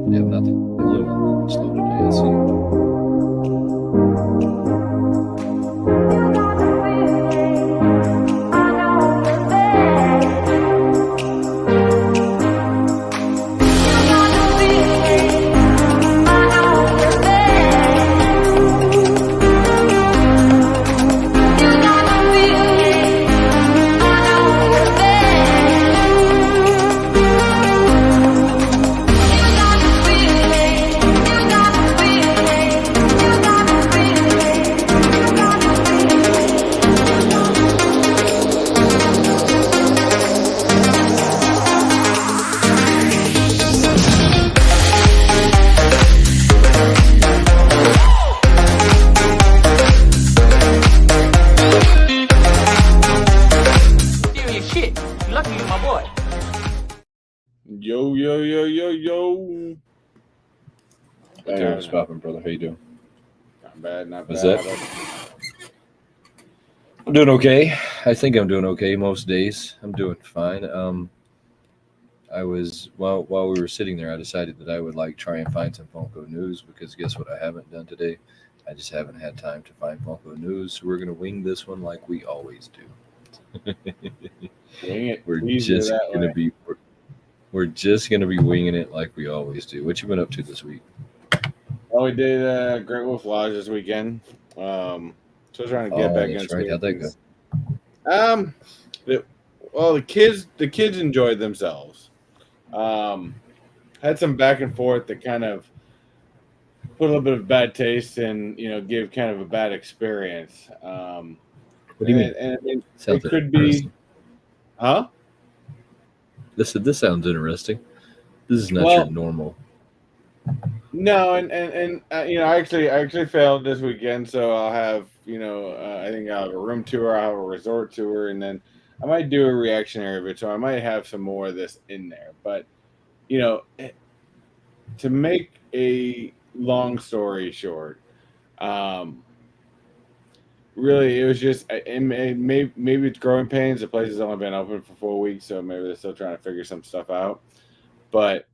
Yeah, nothing. A little slow today, I see. Yo. Hey, what's poppin', brother? How you doing? Not bad. What's that? I'm doing okay. I think I'm doing okay most days. I'm doing fine. I was while we were sitting there, I decided that I would try and find some Funko news because guess what I haven't done today? I just haven't had time to find Funko news. So we're gonna wing this one like we always do. Wing it. We're Easier just that gonna way. be we're just gonna be winging it like we always do. What you been up to this week? Well, we did Great Wolf Lodge this weekend. So trying to get back That's into right. it. How'd that go? The kids enjoyed themselves. Had some back and forth that kind of put a little bit of bad taste and give kind of a bad experience. What do you mean? And it Sounds could be, interesting. huh? This sounds interesting. This is not Well, your normal. No, and I actually failed this weekend, so I'll have I think I'll have a room tour, I'll have a resort tour, and then I might do a reactionary of it. So I might have some more of this in there. But to make a long story short, really it was just maybe it's growing pains. The place has only been open for 4 weeks, so maybe they're still trying to figure some stuff out. But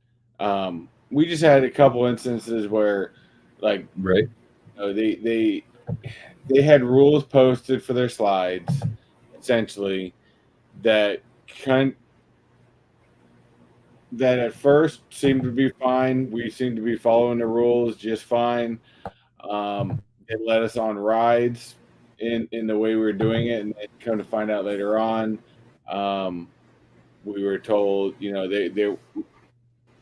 we just had a couple instances where, like, Right. they had rules posted for their slides, essentially, that at first seemed to be fine. We seemed to be following the rules just fine. It let us on rides in the way we were doing it, and then come to find out later on, we were told, they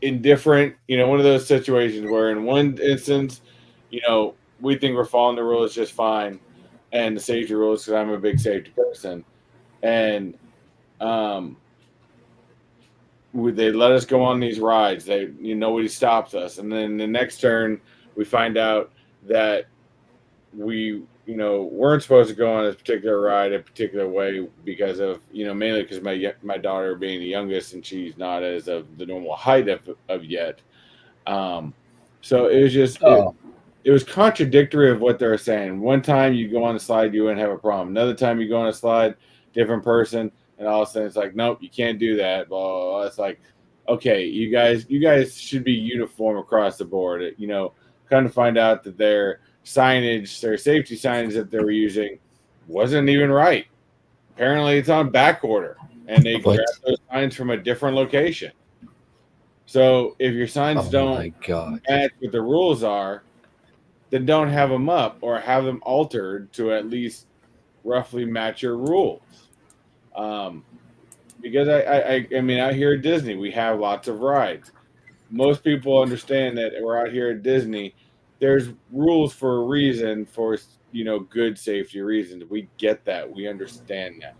indifferent, one of those situations where in one instance, we think we're following the rules just fine, and the safety rules, because I'm a big safety person, and they let us go on these rides. Nobody stops us, and then the next turn we find out that we weren't supposed to go on this particular ride a particular way because of mainly because my daughter being the youngest and she's not as of the normal height of yet. So it was just it was contradictory of what they're saying. One time you go on a slide, you wouldn't have a problem. Another time you go on a slide, different person, and all of a sudden it's like, nope, you can't do that. Blah, blah, blah. It's like, okay, you guys should be uniform across the board. Kind of find out that their signage, their safety signage that they were using wasn't even right. Apparently it's on back order, and they grabbed those signs from a different location. So if your signs don't match what the rules are, then don't have them up or have them altered to at least roughly match your rules. Because I mean, out here at Disney, we have lots of rides. Most people understand that we're out here at Disney. There's rules for a reason, for good safety reasons. We get that. We understand that.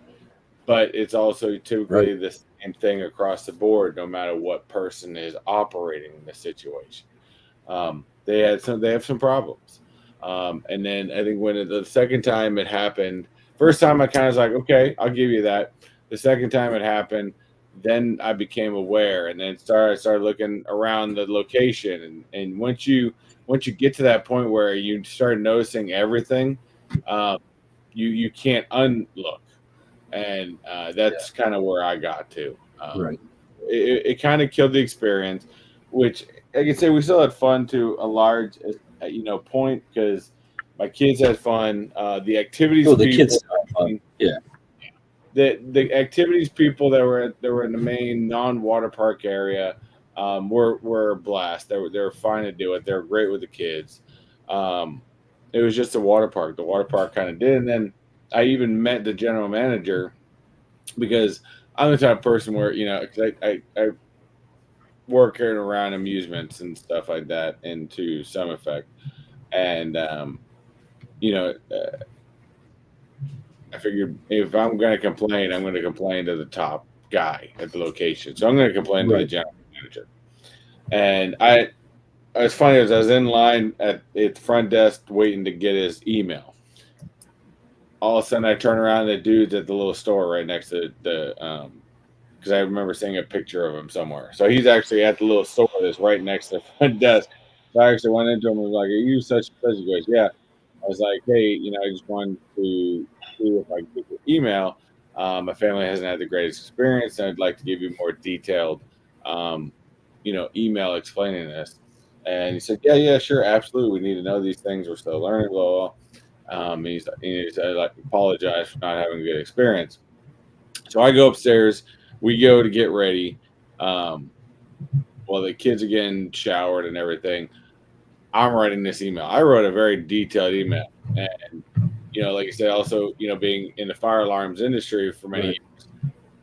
But it's also typically the same thing across the board, no matter what person is operating in the situation. They have some problems. And then I think when the second time it happened, first time I kind of was like, okay, I'll give you that. The second time it happened, then I became aware, and then I started looking around the location. And once you get to that point where you start noticing everything, you can't unlook, and that's kind of where I got to. It kind of killed the experience. which I can say we still had fun to a large, point because my kids had fun. The activities Oh, the kids people, still have fun. Yeah. the activities people that were in the main non water park area were a blast. They were fine to do it. They were great with the kids. Um, it was just a water park. The water park kind of did, and then I even met the general manager because I'm the type of person where 'cause I work in and around amusements and stuff like that, and to some effect, and you know. I figured if I'm going to complain, I'm going to complain to the top guy at the location. So I'm going to complain to the Right. general manager. And it's funny as I was in line at the front desk waiting to get his email. All of a sudden, I turn around, and the dude's at the little store right next to the because I remember seeing a picture of him somewhere. So he's actually at the little store that's right next to the front desk. So I actually went into him and was like, "Are you such and such?" He goes, "Yeah." I was like, "Hey, I just wanted to see if I could get your email. My family hasn't had the greatest experience, and I'd like to give you more detailed, um, email explaining this." And he said, "Yeah, yeah, sure, absolutely. We need to know these things. We're still learning, blah, blah, blah." He said, like, apologize for not having a good experience. So I go upstairs. We go to get ready. Um, while the kids are getting showered and everything, I'm writing this email. I wrote a very detailed email, and like I said, also being in the fire alarms industry for many Right.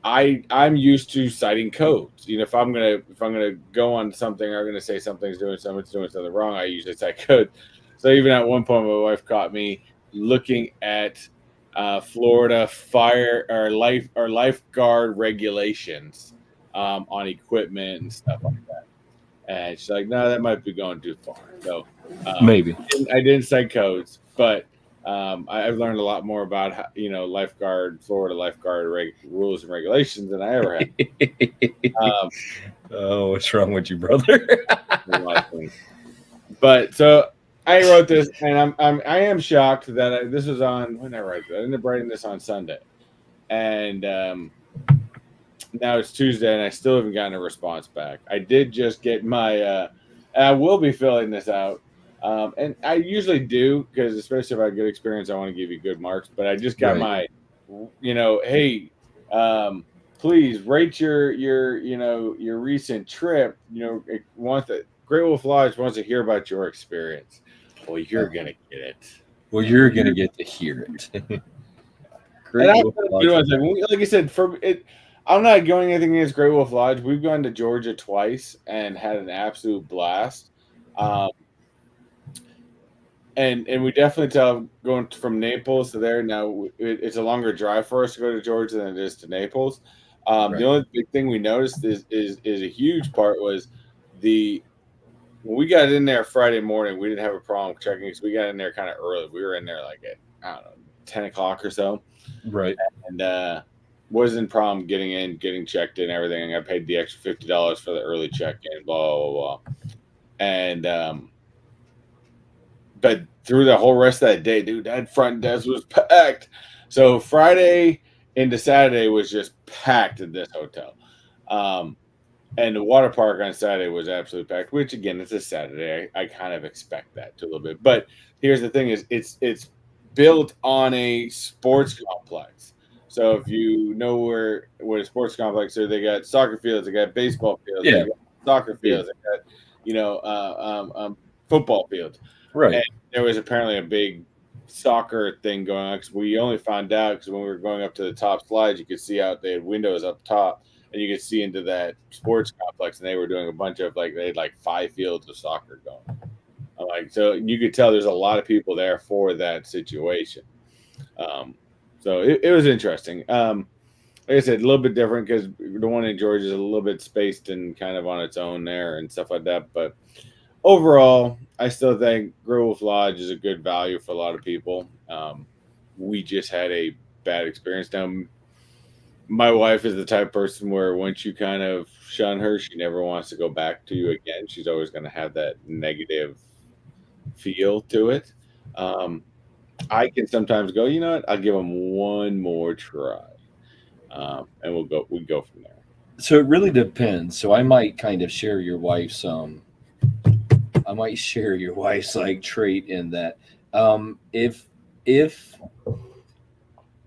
years, I'm used to citing codes. If I'm gonna go on something, I'm gonna say someone's doing something wrong. I usually cite code. So even at one point, my wife caught me looking at Florida fire or lifeguard regulations on equipment and stuff like that. And she's like, "No, that might be going too far." So Maybe. I didn't cite codes, but I've learned a lot more about Florida lifeguard rules and regulations than I ever had. Um, Oh, what's wrong with you, brother? a lot of things. But so I wrote this, and I am shocked that this was on when I write this. I ended up writing this on Sunday, and now it's Tuesday, and I still haven't gotten a response back. I did just get my. And I will be filling this out. And I usually do because, especially if I have good experience, I want to give you good marks. But I just got Right. hey, um, please rate your recent trip. It wants that Great Wolf Lodge wants to hear about your experience. Well, you're gonna get it. Well, you're gonna get to hear it. And Great I've Wolf done good Lodge. ones. Like I said, for it, I'm not going anything against Great Wolf Lodge. We've gone to Georgia twice and had an absolute blast. Um, and we definitely tell going from Naples to there. Now it's a longer drive for us to go to Georgia than it is to Naples. The Right. only big thing we noticed is a huge part was the when we got in there Friday morning, we didn't have a problem checking because we got in there kind of early. We were in there like at I don't know 10 o'clock or so. Right. And wasn't a problem getting in, getting checked in, everything. I paid the extra $50 for the early check-in, blah blah blah. And but through the whole rest of that day, dude, that front desk was packed. So Friday into Saturday was just packed at this hotel. Um, and the water park on Saturday was absolutely packed, which again, it's a Saturday. I kind of expect that to a little bit. But here's the thing is it's built on a sports complex. So if you know where what a sports complex is, they got soccer fields, they got baseball fields, they Yeah. got soccer Yeah. fields, they got football fields. And Right. there was apparently a big soccer thing going on because we only found out because when we were going up to the top slides, you could see out they had windows up top and you could see into that sports complex, and they were doing a bunch of they had like 5 fields of soccer going. I'm like, so you could tell there's a lot of people there for that situation. Um, so it was interesting. Like I said, a little bit different because the one in Georgia is a little bit spaced and kind of on its own there and stuff like that. But overall, I still think Great Wolf Lodge is a good value for a lot of people. We just had a bad experience. Now, my wife is the type of person where once you kind of shun her, she never wants to go back to you again. She's always going to have that negative feel to it. Um, I can sometimes go, you know what? I'll give them one more try, and we go from there. So it really depends. So I might kind of share your wife's like trait in that if if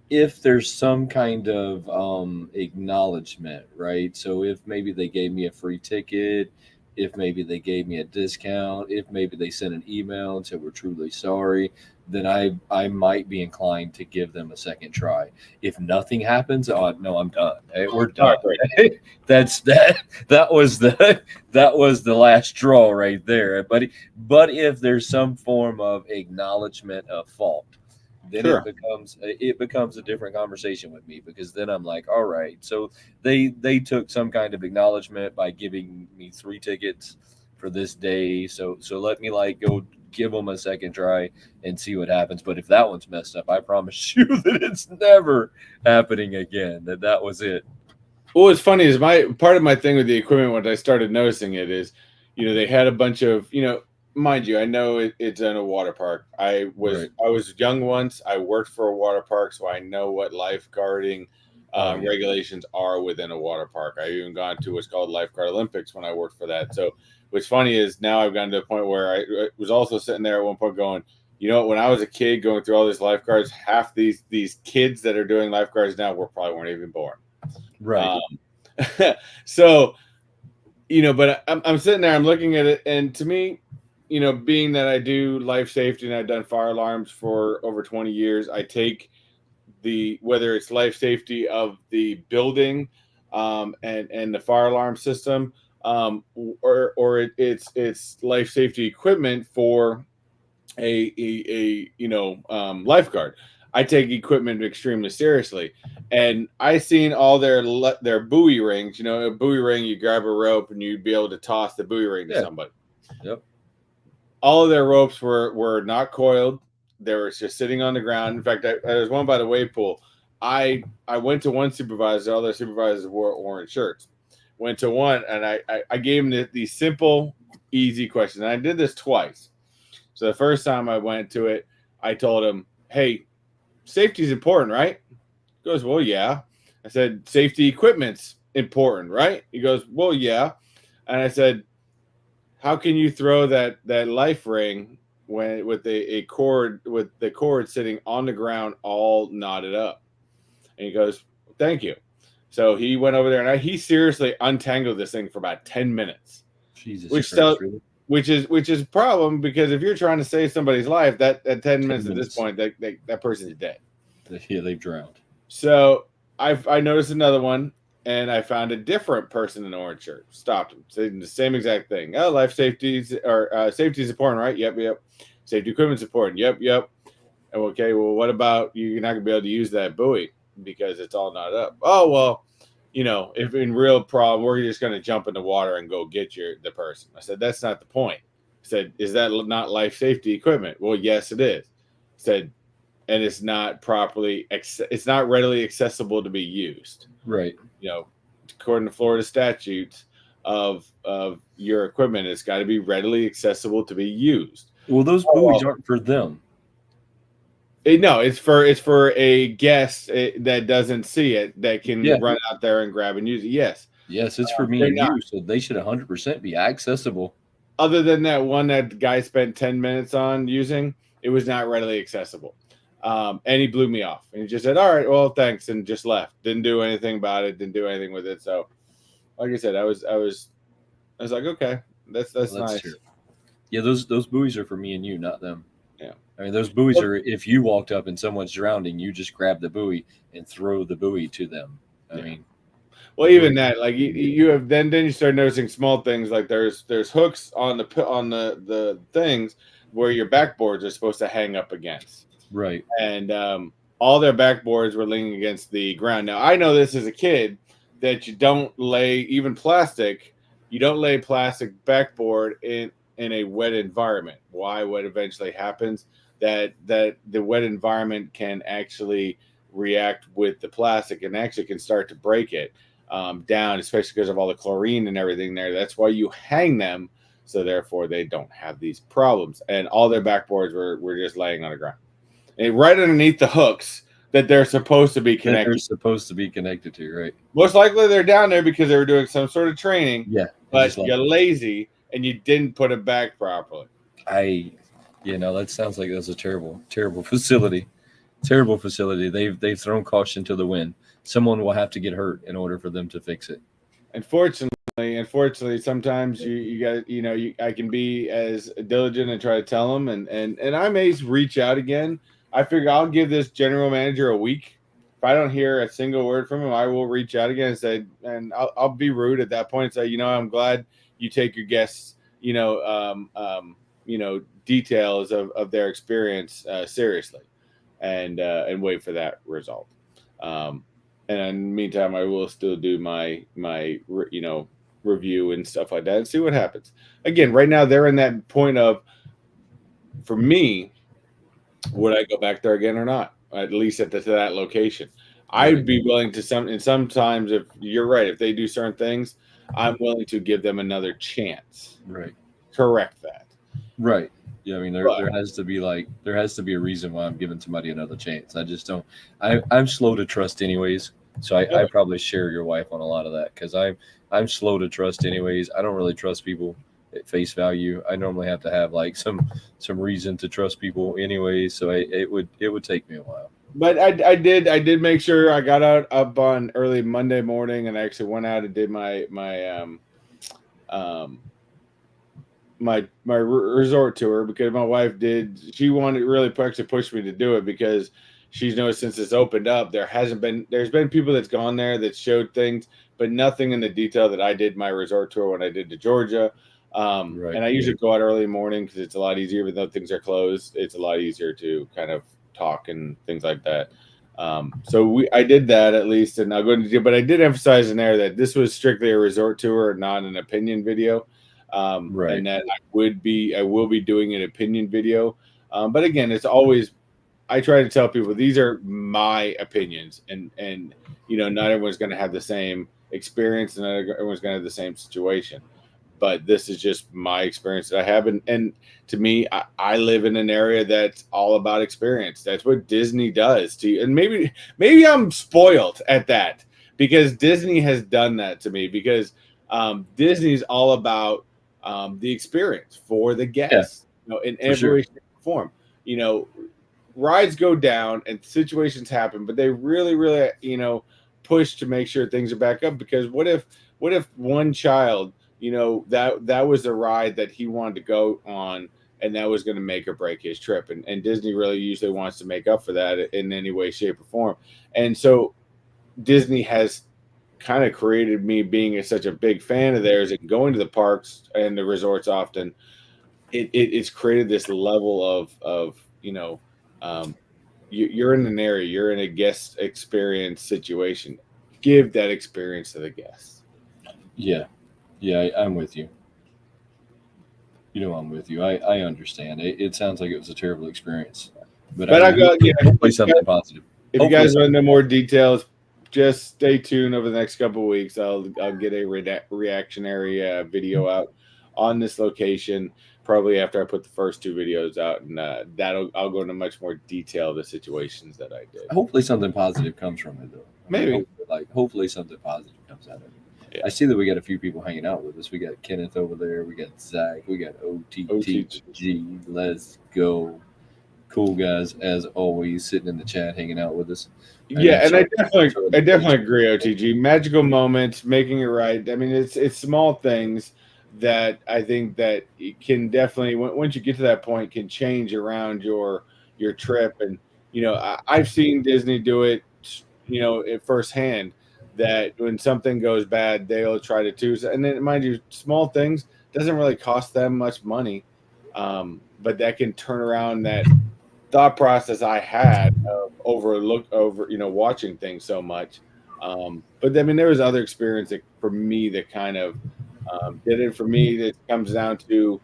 if there's some kind of acknowledgement, right? So if maybe they gave me a free ticket, if maybe they gave me a discount, if maybe they sent an email and said we're truly sorry, then I might be inclined to give them a second try. If nothing happens, oh no, I'm done. Hey, we're All done. right, great. That's that was the that was the last straw right there. But if there's some form of acknowledgement of fault, then Sure. it becomes a different conversation with me, because then I'm like, all right, so they took some kind of acknowledgement by giving me 3 tickets for this day, so let me like go give them a second try and see what happens. But if that one's messed up, I promise you that it's never happening again. That was it. Well, what's funny is my part of my thing with the equipment when I started noticing it is, they had a bunch of, mind you, I know it's in a water park. Right. I was young once. I worked for a water park, so I know what lifeguarding Oh yeah. regulations are within a water park. I even gone to what's called Lifeguard Olympics when I worked for that. So what's funny is now I've gotten to a point where I was also sitting there at one point going, when I was a kid going through all these lifeguards, half these kids that are doing lifeguards now were probably weren't even born. Right. Um, so, but I'm sitting there, I'm looking at it, and to me, being that I do life safety and I've done fire alarms for over 20 years, I take whether it's life safety of the building, and the fire alarm system, it's life safety equipment for a lifeguard. I take equipment extremely seriously, and I seen all their buoy rings. A buoy ring, you grab a rope and you'd be able to toss the buoy ring to Yeah. somebody. Yep. All of their ropes were not coiled. They were just sitting on the ground. In fact, there was one by the wave pool. I went to one supervisor. All their supervisors wore orange shirts. Went to one, and I gave him these simple, easy questions. And I did this twice. So the first time I went to it, I told him, "Hey, safety is important, right?" He goes, "Well, yeah." I said, "Safety equipment's important, right?" He goes, "Well, yeah." And I said, "How can you throw that life ring when with a cord with the cord sitting on the ground all knotted up?" And he goes, "Thank you." So he went over there and he seriously untangled this thing for about 10 minutes, Jesus which Christ, still really? which is a problem, because if you're trying to save somebody's life, that at 10 10 minutes at this minutes. point, that person is dead. Yeah, they've drowned. So I noticed another one, and I found a different person in an orange shirt. Stopped him, saying the same exact thing. Oh, life safety is important, right? Yep, yep. Safety equipment's important. Yep, yep. And okay, well, what about you're not gonna be able to use that buoy because it's all knotted up? Oh well, if in real problem, we're just gonna jump in the water and go get the person. I said that's not the point. I said, is that not life safety equipment? Well, yes, it is. I said, and it's not readily accessible to be used. Right. According to Florida statutes of your equipment, it's got to be readily accessible to be used. Well, those Oh, buoys well, aren't for them. no, it's for a guest that doesn't see it, that Yeah. can run out there and grab and use it. Yes, Yes, it's for me they're and not. you, so they should 100% be accessible. Other than that one that the guy spent 10 minutes on using, it was not readily accessible. And he blew me off. And he just said, "All right, well, thanks," and just left. Didn't do anything about it. Didn't do anything with it. So, like I said, I was like, okay, that's Well, that's nice. true. Yeah, those buoys are for me and you, not them. Yeah. I mean, those buoys Well, are if you walked up and someone's drowning, you just grab the buoy and throw the buoy to them. I yeah. mean, Well, the even buoy. that, like you have then you start noticing small things, like there's hooks on the things where your backboards are supposed to hang up against, Right. and all their backboards were leaning against the ground. Now I know this as a kid that you don't lay even plastic, you don't lay plastic backboard in a wet environment. Why? What eventually happens that the wet environment can actually react with the plastic and actually can start to break it down, especially because of all the chlorine and everything there. That's why you hang them, so therefore they don't have these problems. And all their backboards were just laying on the ground. And right underneath the hooks that they're supposed to be That connected. they're supposed to be connected to, right? Most likely they're down there because they were doing some sort of training. Yeah. But you're lazy and you didn't put it back properly. That sounds like that's a terrible, terrible facility. Terrible facility. They've thrown caution to the wind. Someone will have to get hurt in order for them to fix it. Unfortunately, sometimes you got I can be as diligent and try to tell them, and I may reach out again. I figure I'll give this general manager a week. If I don't hear a single word from him, I will reach out again and say, and I'll be rude at that point and say, I'm glad you take your guests, details of their experience seriously, and wait for that result. And in the meantime, I will still do my review and stuff like that and see what happens. Again, right now they're in that point of, for me, would I go back there again or not? At least to that location. I'd be willing to sometimes, if you're right, if they do certain things, I'm willing to give them another chance. Right. Correct that. Right. Yeah, I mean there has to be a reason why I'm giving somebody another chance. I just don't. I'm slow to trust anyways. So I probably share your wife on a lot of that because I'm slow to trust anyways. I don't really trust people at face value. I normally have to have like some reason to trust people anyway. So it would take me a while. But I did make sure I got up on early Monday morning and I actually went out and did my resort tour because my wife she wanted really actually pushed me to do it because she's noticed since it's opened up there's been people that's gone there that showed things but nothing in the detail that I did my resort tour when I did to Georgia. And I usually go out early morning because it's a lot easier, even though things are closed. It's a lot easier to kind of talk and things like that. So I did that at least, and I'll go into but I did emphasize in there that this was strictly a resort tour, not an opinion video. And that I will be doing an opinion video. But again, it's always, I try to tell people these are my opinions, and not everyone's going to have the same experience, and not everyone's going to have the same situation. But this is just my experience that I have, and to me, I live in an area that's all about experience. That's what Disney does to you, and maybe I'm spoiled at that because Disney has done that to me because Disney's all about the experience for the guests, in every way, shape, or form. Rides go down and situations happen, but they really, really, push to make sure things are back up. Because what if one child, that was a ride that he wanted to go on, and that was going to make or break his trip, and Disney really usually wants to make up for that in any way, shape, or form. And so Disney has kind of created me being such a big fan of theirs and going to the parks and the resorts often. It's created this level of you're in an area, you're in a guest experience situation. Give that experience to the guests. Yeah, I'm with you. I'm with you. I understand. It sounds like it was a terrible experience, but I got hopefully something positive. If you guys want to know more details, just stay tuned over the next couple of weeks. I'll get a reactionary video out on this location probably after I put the first two videos out, and I'll go into much more detail of the situations that I did. Hopefully something positive comes from it, though. Maybe hopefully something positive comes out of it. Yeah. I see that we got a few people hanging out with us. We got Kenneth over there. We got Zach. We got OTTG. Let's go. Cool guys, as always, sitting in the chat, hanging out with us. And I definitely agree, OTG. Magical moments, making it right. I mean, it's small things that I think that it can definitely, once you get to that point, can change around your trip. And I've seen Disney do it, at firsthand. That when something goes bad, they'll try to choose. And then, mind you, small things doesn't really cost them much money, but that can turn around that thought process I had of watching things so much. But I mean, there was other experience that, for me, that kind of did it for me. That comes down to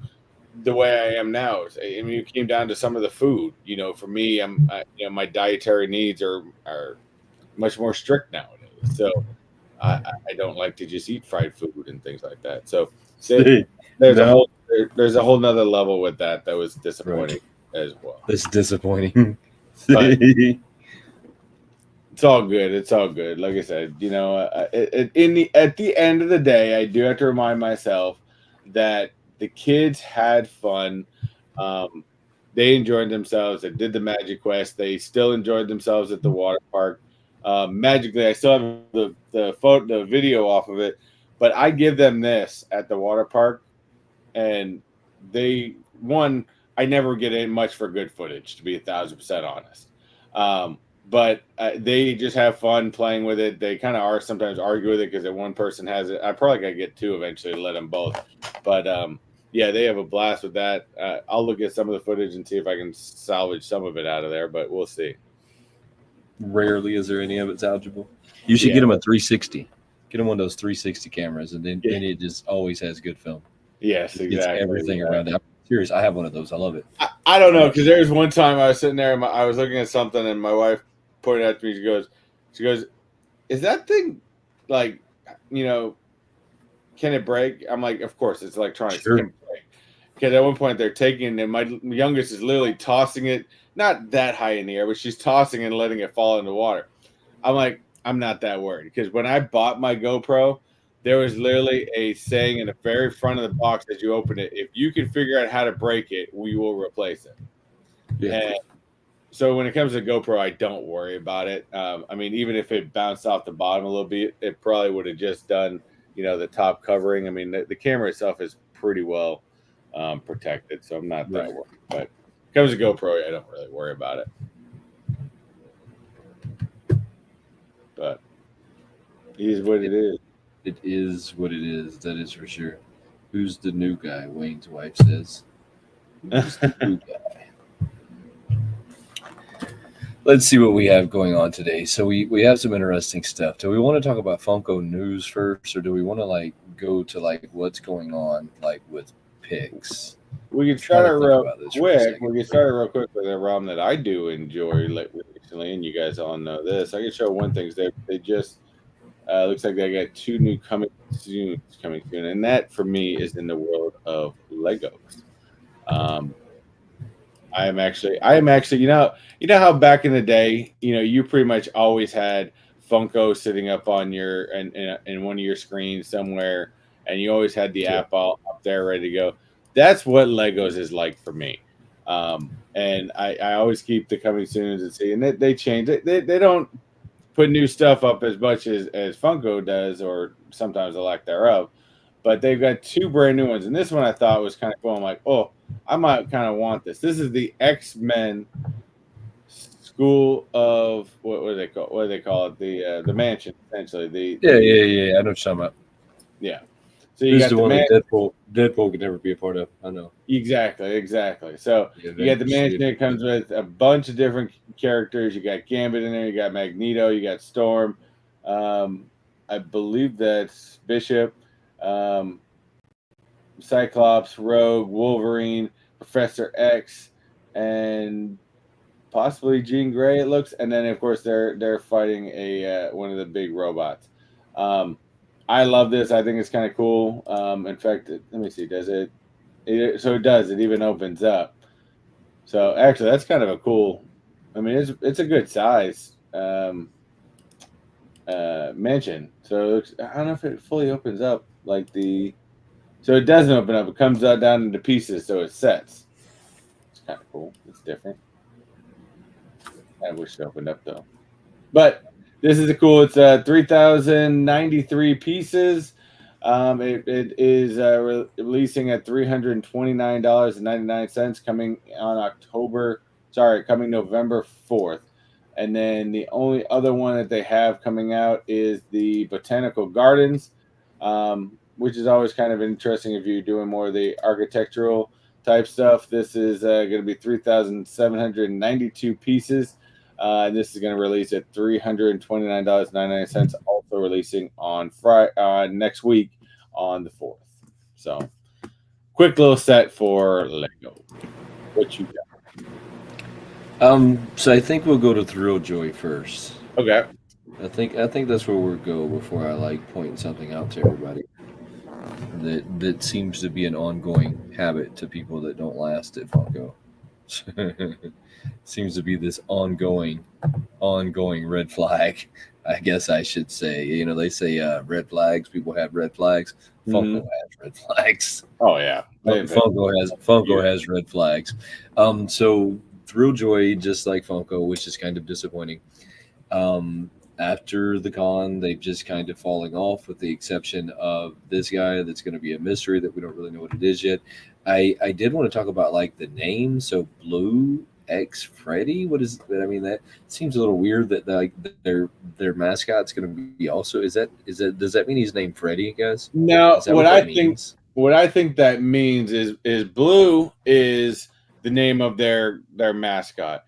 the way I am now. I mean, it came down to some of the food. For me, my dietary needs are much more strict nowadays. So I don't like to just eat fried food and things like that. So there's a whole nother level with that was disappointing as well. It's disappointing. It's all good. It's all good. Like I said, at the end of the day, I do have to remind myself that the kids had fun. Um, they enjoyed themselves. They did the Magic Quest. They still enjoyed themselves at the water park. Magically, I still have the video off of it, but I give them this at the water park, and I never get in much for good footage, to be 1,000% honest. But they just have fun playing with it. They kind of are sometimes argue with it because one person has it. I probably gotta get two eventually to let them both. But yeah, they have a blast with that. I'll look at some of the footage and see if I can salvage some of it out of there, but we'll see. Rarely is there any of it salvageable. You should get them a 360. Get them one of those 360 cameras, and then it just always has good film. Yes, exactly. It's everything around it. I'm serious. I have one of those. I love it. I don't know, because there was one time I was sitting there and I was looking at something, and my wife pointed at me. She goes, "Is that thing like, can it break?" I'm like, "Of course, it's electronics. Sure. It can break." Because at one point they're taking, and my youngest is literally tossing it, not that high in the air, but she's tossing and letting it fall in the water. I'm like, I'm not that worried, because when I bought my GoPro, there was literally a saying in the very front of the box as you open it: if you can figure out how to break it, we will replace it. Yeah. And so when it comes to GoPro, I don't worry about it. I mean, even if it bounced off the bottom a little bit, it probably would have just done, the top covering. I mean, the camera itself is pretty well protected, so I'm not that worried. But when it comes to GoPro, I don't really worry about it. But it is what it is. It is what it is. That is for sure. Who's the new guy? Wayne's wife says. Who's the new guy? Let's see what we have going on today. So we have some interesting stuff. Do we want to talk about Funko news first, or do we want to go to what's going on with picks? We can start it real quick. We can start it real quick with a ROM that I do enjoy recently, and you guys all know this. I can show one thing. They just looks like they got two new coming soon, and that for me is in the world of Legos. I am actually, you know how back in the day, you pretty much always had Funko sitting up on your in one of your screens somewhere, and you always had the app all up there ready to go. That's what Legos is like for me. And I always keep the coming soon and see, and they change it. They don't put new stuff up as much as Funko does, or sometimes the lack thereof. But they've got two brand new ones, and this one I thought was kind of cool. I'm like, oh, I might kind of want this. This is the X-Men School of what do they call? What do they call it? The mansion, essentially. Yeah. I know what you're talking about. Yeah. So you got the one that Deadpool could never be a part of. I know. Exactly. So you got the mansion. It comes with a bunch of different characters. You got Gambit in there. You got Magneto. You got Storm. I believe that's Bishop. Cyclops, Rogue, Wolverine, Professor X, and possibly Jean Grey. It looks, and then of course they're fighting a one of the big robots. I love this. I think it's kind of cool. In fact, let me see. Does it? So it does. It even opens up. So actually, that's kind of a cool. I mean, it's a good size mansion. So it looks, I don't know if it fully opens up So it doesn't open up. It comes out down into pieces, so it sets. It's kind of cool. It's different. I wish it opened up though. But this is cool. It's 3,093 pieces. It is releasing at $329.99 coming November 4th. And then the only other one that they have coming out is the Botanical Gardens, which is always kind of interesting if you're doing more of the architectural type stuff. This is going to be 3,792 pieces. And this is going to release at $329.99, also releasing on Friday, next week on the 4th. So, quick little set for Lego. What you got? So I think we'll go to Thrill Joy first. Okay. I think that's where we'll go before I pointing something out to everybody. That seems to be an ongoing habit to people that don't last at Funko. Seems to be this ongoing red flag. I guess I should say. You know, they say red flags. People have red flags. Funko Mhm. has red flags. Oh yeah, they've had Funko years. has red flags. So Thrilljoy, just like Funko, which is kind of disappointing. Um, After the con, they've just kind of falling off, with the exception of this guy that's going to be a mystery that we don't really know what it is yet. I did want to talk about like the name. So Blue X Freddy. What is? I mean, that seems a little weird. That like their mascot's going to be also. Is that does that mean he's named Freddy, guys? Is Now, that what that means? what I think that means is Blue is the name of their mascot.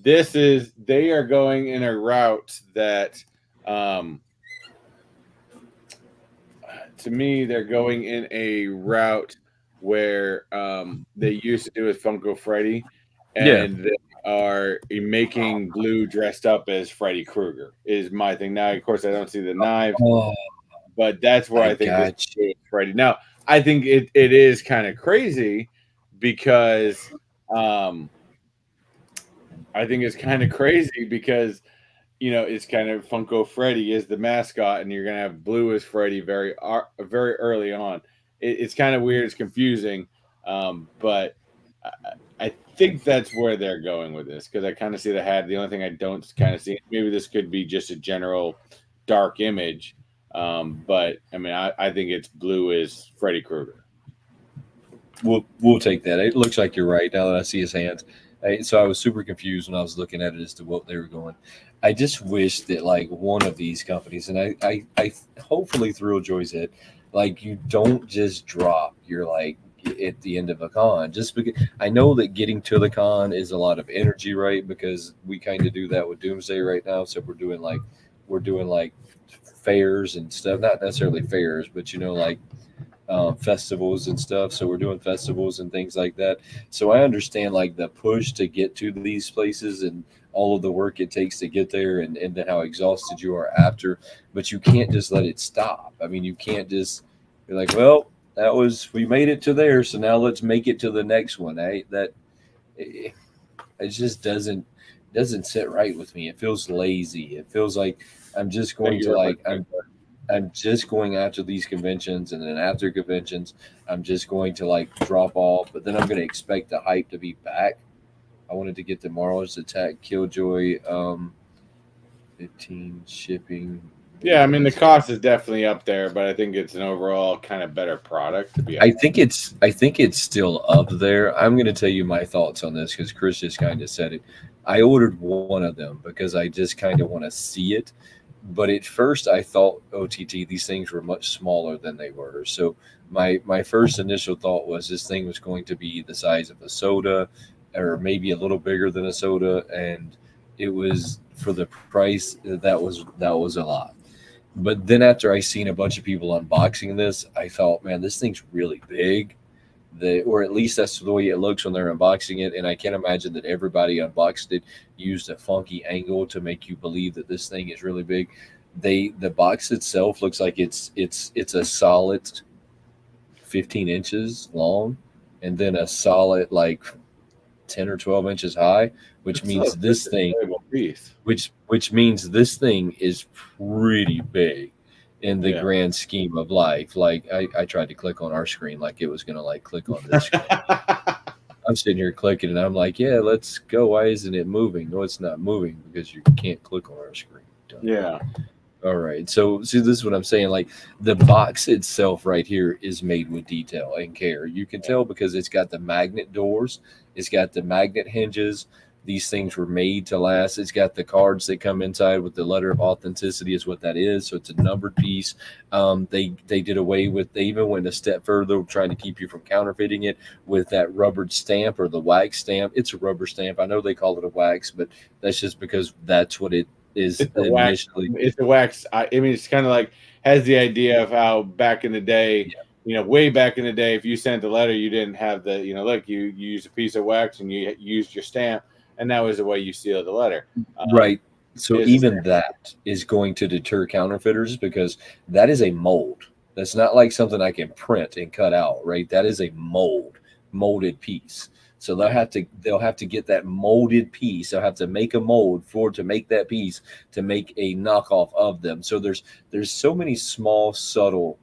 This is they are going in a route that, um, to me, they're going in a route where they used to do with Funko Freddy, Yeah. and they are making Blue dressed up as Freddy Krueger. Is my thing now. Of course, I don't see the knives, Oh, but that's where I I think this got you. is Freddy. Now, I think it is kind of crazy because um, I think it's kind of crazy because it's kind of Funko Freddy is the mascot, and you're gonna have Blue as Freddy very early on. It's kind of weird. It's confusing, but I, I think that's where they're going with this because I kind of see the hat. The only thing I don't kind of see, maybe this could be just a general dark image, but I mean, I think it's Blue is Freddy Krueger. We'll take that. It looks like you're right now that I see his hands. So I was super confused when I was looking at it as to what they were going. I just wish that like one of these companies, and I hopefully Thrilljoy's it, like you don't just drop. You're like at the end of a con, just because I know that getting to the con is a lot of energy, right? Because we kind of do that with Doomsday right now. So we're doing like fairs and stuff, not necessarily fairs, but like festivals and stuff. So we're doing festivals and things like that. So I understand like the push to get to these places and all of the work it takes to get there, and then how exhausted you are after. But you can't just let it stop. I mean, you can't just be like, well, we made it to there, so now let's make it to the next one. It, it just doesn't sit right with me. It feels lazy. It feels like I'm just Thank going you to very much. like I'm just going after these conventions, and then after conventions, I'm just going to like drop off. But then I'm going to expect the hype to be back. I wanted to get the Mars Attack Killjoy 15 shipping. Yeah, I mean the That's cost is definitely up there, but I think it's an overall kind of better product to be honest. I think it's still up there. I'm going to tell you my thoughts on this because Chris just kind of said it. I ordered one of them because I just kind of want to see it. But at first, I thought OTT these things were much smaller than they were. So my first initial thought was this thing was going to be the size of a soda, or maybe a little bigger than a soda, and it was for the price that was a lot. But then after I seen a bunch of people unboxing this, I thought, man, this thing's really big. Or at least that's the way it looks when they're unboxing it. And I can't imagine that everybody unboxed it used a funky angle to make you believe that this thing is really big. The box itself looks like it's a solid 15 inches long, and then a solid like 10 or 12 inches high, which It's still means this such an thing enjoyable piece. which means this thing is pretty big in the Yeah. grand scheme of life. Like I tried to click on our screen like it was gonna like click on this screen. I'm sitting here clicking and I'm like, yeah, let's go. Why isn't it moving? No, it's not moving because you can't click on our screen. Done. Yeah. All right. So see, this is what I'm saying. Like the box itself right here is made with detail and care. You can tell because it's got the magnet doors, it's got the magnet hinges. These things were made to last. It's got the cards that come inside with the letter of authenticity, is what that is. So it's a numbered piece. They did away with. They even went a step further, trying to keep you from counterfeiting it with that rubbered stamp or the wax stamp. It's a rubber stamp. I know they call it a wax, but that's just because that's what it is It's a wax. initially. It's a wax. I mean, it's kind of like has the idea of how back in the day, Yeah. way back in the day, if you sent a letter, you didn't have the, look, you used a piece of wax and you used your stamp, and that was the way you sealed the letter. Right. So It's the even same. that is going to deter counterfeiters because that is a mold. That's not like something I can print and cut out, right? That is a molded piece. So they'll have to get that molded piece. They'll have to make a mold to make that piece to make a knockoff of them. So there's so many small subtle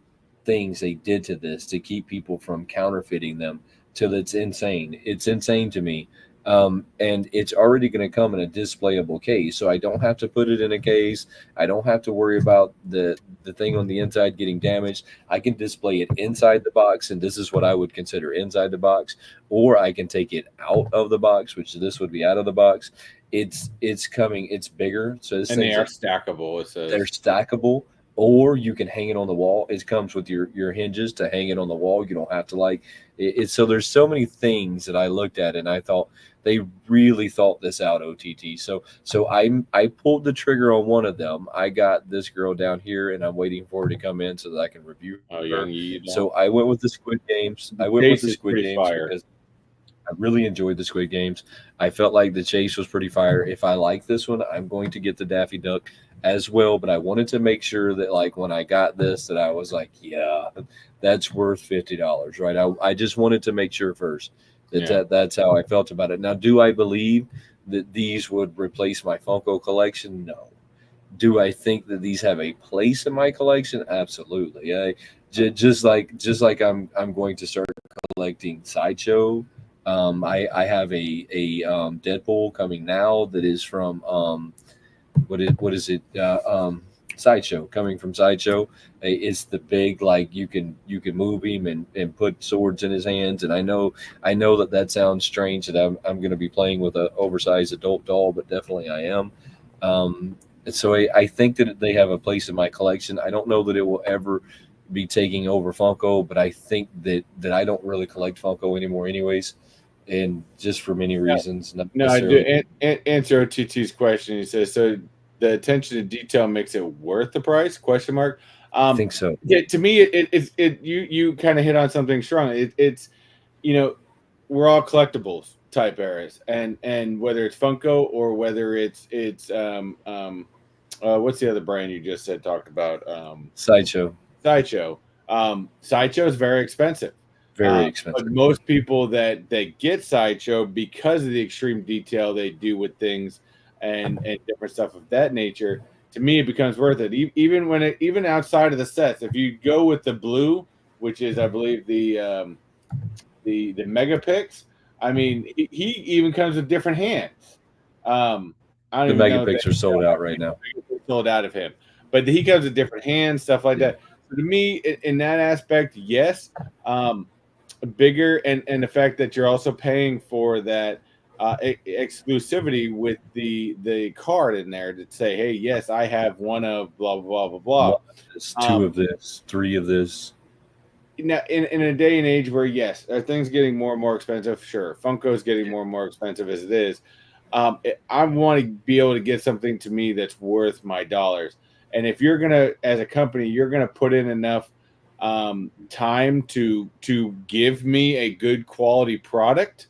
things they did to this to keep people from counterfeiting them till it's insane. It's insane to me. And it's already going to come in a displayable case, so I don't have to put it in a case. I don't have to worry about the thing on the inside getting damaged. I can display it inside the box, and this is what I would consider inside the box, or I can take it out of the box, which this would be out of the box. It's coming. It's bigger, so this And they thing's are stackable. It says they're stackable, or you can hang it on the wall. It comes with your hinges to hang it on the wall. You don't have to like it. So there's so many things that I looked at and I thought they really thought this out, OTT. So I pulled the trigger on one of them. I got this girl down here and I'm waiting for her to come in so that I can review her. young Yi. So I went with the Squid Games. I went with the Squid Games because I really enjoyed the Squid Games. I felt like the chase was pretty fire. If I like this one, I'm going to get the Daffy Duck as well. But I wanted to make sure that, like, when I got this, that I was like, yeah, that's worth $50, right? I just wanted to make sure first that's how I felt about it. Now, do I believe that these would replace my Funko collection? No. Do I think that these have a place in my collection? Absolutely. Just like I'm going to start collecting Sideshow. I have a Deadpool coming now that is from what is it Sideshow, coming from Sideshow. It's the big, like, you can move him and put swords in his hands. And I know that sounds strange that I'm going to be playing with an oversized adult doll, but definitely I am. And so I think that they have a place in my collection. I don't know that it will ever be taking over Funko, but I think that I don't really collect Funko anymore anyways, and just for many reasons. No, I do. Answer OTT's question. He says, so the attention to detail makes it worth the price? Question mark. I think so. Yeah, to me, you kind of hit on something strong. It's we're all collectibles type eras, and whether it's Funko or whether it's what's the other brand you just talked about? Sideshow. Sideshow is very expensive. Very expensive. But most people that get Sideshow, because of the extreme detail they do with things and different stuff of that nature, to me it becomes worth it. Even outside of the sets, if you go with the blue, which is I believe the Megapix, I mean he even comes with different hands. The Megapix are sold out right now. Sold out of him, but he comes with different hands, stuff like that. So to me, in that aspect, yes. Bigger, and the fact that you're also paying for that exclusivity with the card in there to say, hey, yes, I have one of blah blah blah blah blah. Two of this, three of this. Now, in a day and age where, yes, are things getting more and more expensive? Sure, Funko's getting more and more expensive as it is. I want to be able to get something to me that's worth my dollars. And if you're gonna, as a company, you're gonna put in enough time to give me a good quality product,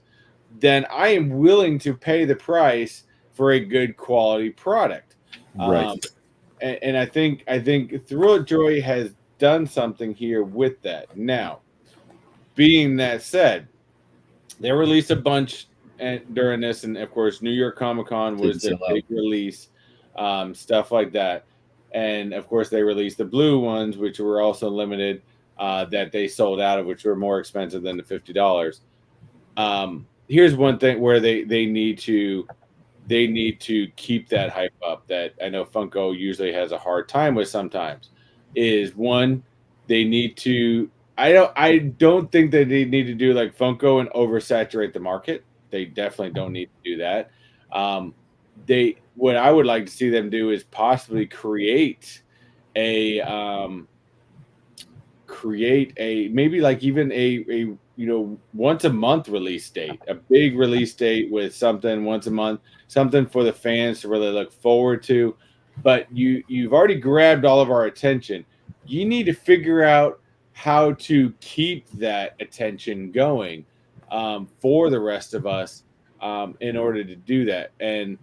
then I am willing to pay the price for a good quality product. Right. And I think Thrill Joy has done something here with that. Now, being that said, they released a bunch during this, and of course, New York Comic Con was their big release, stuff like that. And of course, they released the blue ones, which were also limited, that they sold out of, which were more expensive than the $50. Here's one thing where they need to keep that hype up, that I know Funko usually has a hard time with sometimes, is one, they need to. I don't think that they need to do like Funko and oversaturate the market. They definitely don't need to do that. What I would like to see them do is possibly create a maybe like even a once a month release date, a big release date with something once a month, something for the fans to really look forward to. But you've already grabbed all of our attention. You need to figure out how to keep that attention going for the rest of us in order to do that. And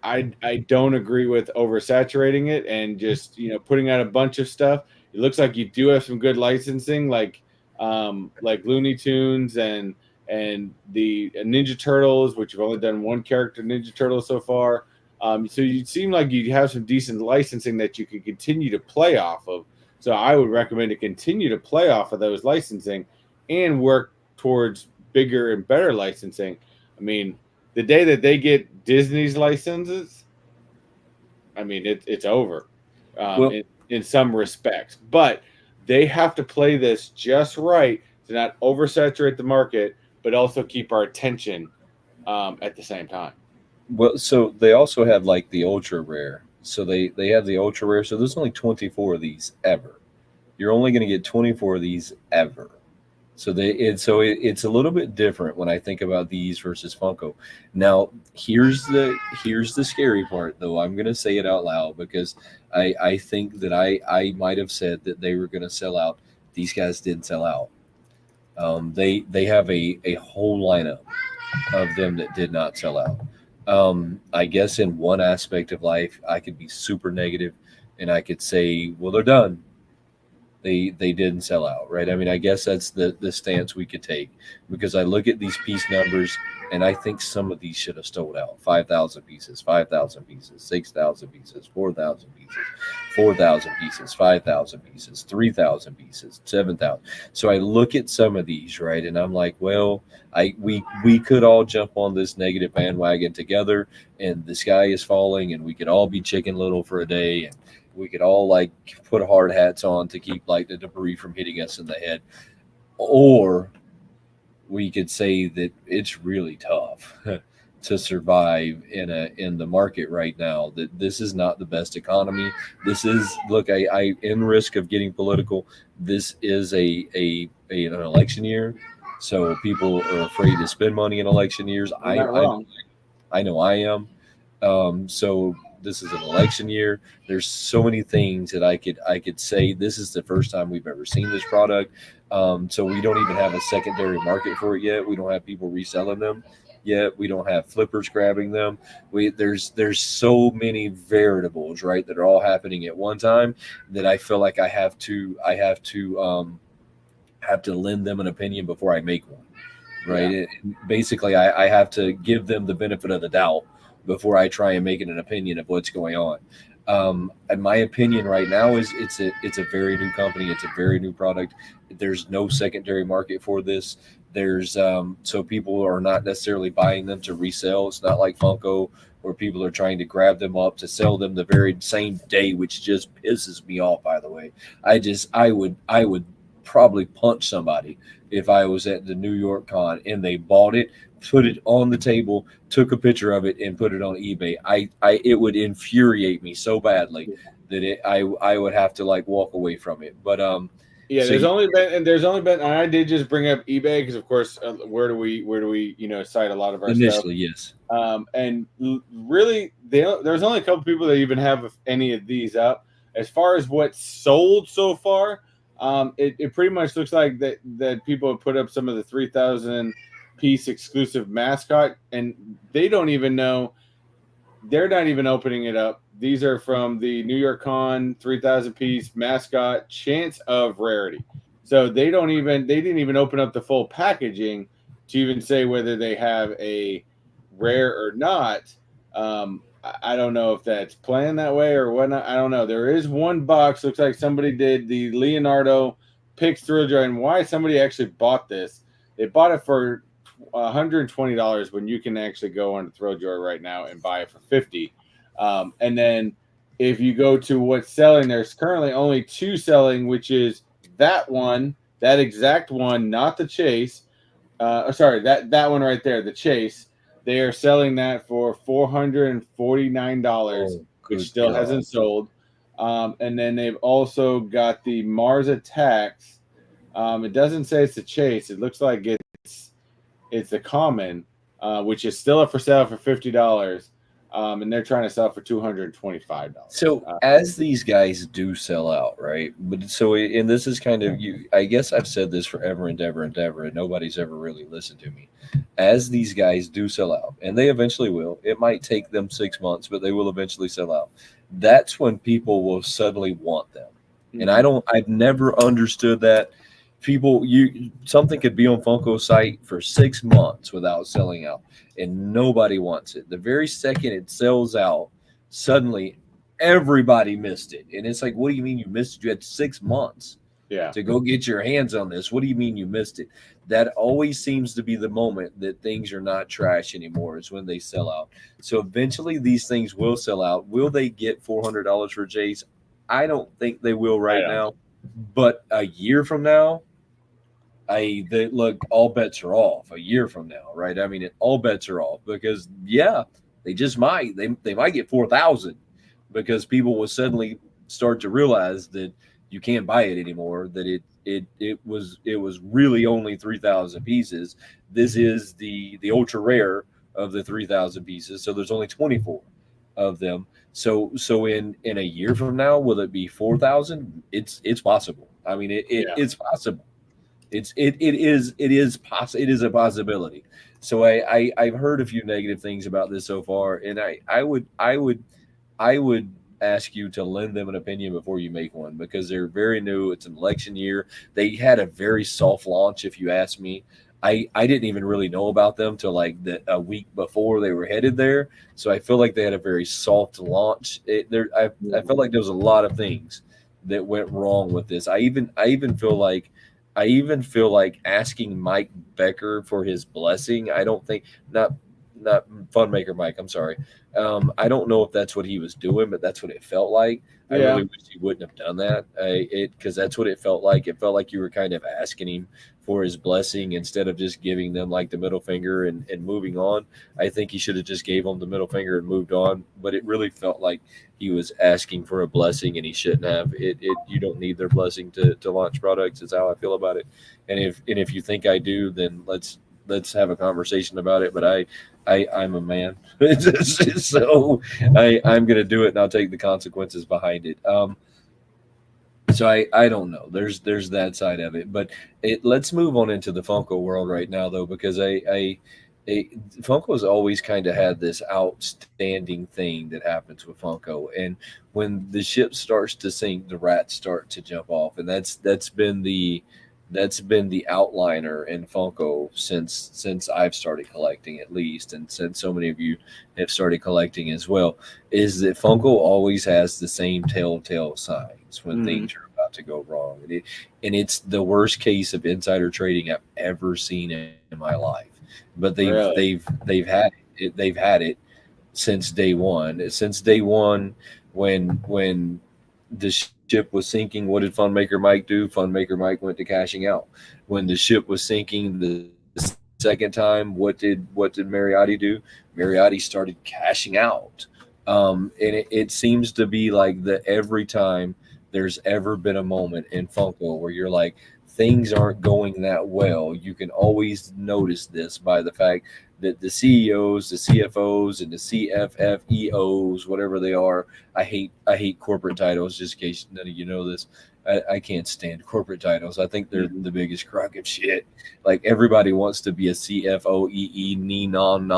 I don't agree with oversaturating it and just putting out a bunch of stuff. It looks like you do have some good licensing, like Looney Tunes and and the Ninja Turtles, which you've only done one character Ninja Turtle so far. So you seem like you have some decent licensing that you could continue to play off of. So I would recommend to continue to play off of those licensing and work towards bigger and better licensing. I mean, the day that they get Disney's licenses, I mean, it's over Well, in some respects. But they have to play this just right to not oversaturate the market, but also keep our attention at the same time. well, so they also have like the ultra rare. So they have the ultra rare. So there's only 24 of these ever. You're only going to get 24 of these ever. It's a little bit different when I think about these versus Funko. Now, here's the scary part though. I'm going to say it out loud because I think that I might have said that they were going to sell out. These guys didn't sell out. They have a whole lineup of them that did not sell out. I guess in one aspect of life, I could be super negative, and I could say, well, they're done. They didn't sell out, right? I mean, I guess that's the stance we could take because I look at these piece numbers and I think some of these should have sold out. 5,000 pieces, 5,000 pieces, 6,000 pieces, 4,000 pieces, 4,000 pieces, 5,000 pieces, 3,000 pieces, 7,000. So I look at some of these, right, and I'm like, well, we could all jump on this negative bandwagon together, and the sky is falling, and we could all be Chicken Little for a day, and we could all like put hard hats on to keep like the debris from hitting us in the head, or we could say that it's really tough to survive in the market right now. That this is not the best economy. This is look, I in risk of getting political. This is an election year, so people are afraid to spend money in election years. You're not wrong. I know I am. So this is an election year. There's so many things that I could say. This is the first time we've ever seen this product. So we don't even have a secondary market for it yet. We don't have people reselling them yet. We don't have flippers grabbing them. There's so many variables, right, that are all happening at one time that I feel like I have to lend them an opinion before I make one. Right. Yeah. Basically, I have to give them the benefit of the doubt before I try and make it an opinion of what's going on. And my opinion right now is it's a very new company. It's a very new product. There's no secondary market for this. There's so people are not necessarily buying them to resell. It's not like Funko where people are trying to grab them up to sell them the very same day, which just pisses me off. By the way, I would probably punch somebody if I was at the New York con and they bought it, put it on the table, took a picture of it, and put it on eBay. It would infuriate me so badly that I would have to like walk away from it. But Yeah, so there's only been, and I did just bring up eBay because, of course, where do we cite a lot of our initially, stuff? yes. And really, there's only a couple people that even have any of these up. As far as what's sold so far, it pretty much looks like that people have put up some of the 3,000 piece exclusive mascot, and they don't even know. They're not even opening it up. These are from the New York Con 3,000 piece mascot chance of rarity. So they didn't even open up the full packaging to even say whether they have a rare or not. I don't know if that's planned that way or whatnot. I don't know. There is one box. Looks like somebody did the Leonardo Pix Thrill Joy, and why somebody actually bought this. They bought it for $120 when you can actually go on to Thrilljoy right now and buy it for $50. And then if you go to what's selling, there's currently only two selling, which is that one, that exact one, not the Chase. Sorry, that one right there, the Chase. They are selling that for $449, which still hasn't sold. And then they've also got the Mars Attacks. It doesn't say it's the Chase. It looks like it's the Common, which is still up for sale for $50. And they're trying to sell for $225. So as these guys do sell out, right? But so, and this is kind of you. I guess I've said this forever and ever and ever, and nobody's ever really listened to me. As these guys do sell out, and they eventually will. It might take them 6 months, but they will eventually sell out. That's when people will suddenly want them. And I've never understood that people, something could be on Funko's site for 6 months without selling out, and nobody wants it. The very second it sells out, suddenly everybody missed it, and it's like, what do you mean you missed it? You had 6 months Yeah. to go get your hands on this. What do you mean you missed it? That always seems to be the moment that things are not trash anymore, is when they sell out. So eventually these things will sell out. Will they get $400 for Jace? I don't think they will right now, but a year from now, look, all bets are off a year from now, right? I mean, all bets are off, because they just might, they might get 4,000, because people will suddenly start to realize that you can't buy it anymore, that it was really only 3,000 pieces. This is the ultra rare of the 3,000 pieces, so there's only 24 of them. So in a year from now, will it be 4,000? It's possible. I mean, it's possible. It is a possibility. So I've heard a few negative things about this so far, and I would ask you to lend them an opinion before you make one, because they're very new. It's an election year. They had a very soft launch, if you ask me. I didn't even really know about them till like a week before they were headed there. So I feel like they had a very soft launch. I felt like there was a lot of things that went wrong with this. I even feel like asking Mike Becker for his blessing. I don't think, not Funmaker Mike, I'm sorry. I don't know if that's what he was doing, but that's what it felt like. I really wish he wouldn't have done that. Because that's what it felt like. It felt like you were kind of asking him for his blessing instead of just giving them like the middle finger and moving on. I think he should have just gave them the middle finger and moved on. But it really felt like he was asking for a blessing, and he shouldn't have. You don't need their blessing to launch products, is how I feel about it. And if you think I do, then let's have a conversation about it. But I'm a man, so I'm going to do it, and I'll take the consequences behind it. So I don't know. There's that side of it, but let's move on into the Funko world right now, though, because Funko's always kind of had this outstanding thing that happens with Funko, and when the ship starts to sink, the rats start to jump off, and that's been the outliner in Funko since I've started collecting, at least, and since so many of you have started collecting as well, is that Funko always has the same telltale signs when things are about to go wrong, and it's the worst case of insider trading I've ever seen in my life. But they've had it since day one. Since day one, when the ship was sinking, what did Funmaker Mike do? Funmaker Mike went to cashing out. When the ship was sinking the second time, what did Mariotti do? Mariotti started cashing out. And it seems to be like that every time there's ever been a moment in Funko where you're like, things aren't going that well. You can always notice this by the fact that the CEOs, the CFOs, and the CFFEOs, whatever they are, I hate corporate titles, just in case none of you know this. I can't stand corporate titles. I think they're the biggest crock of shit. Like, everybody wants to be a CFOEE, non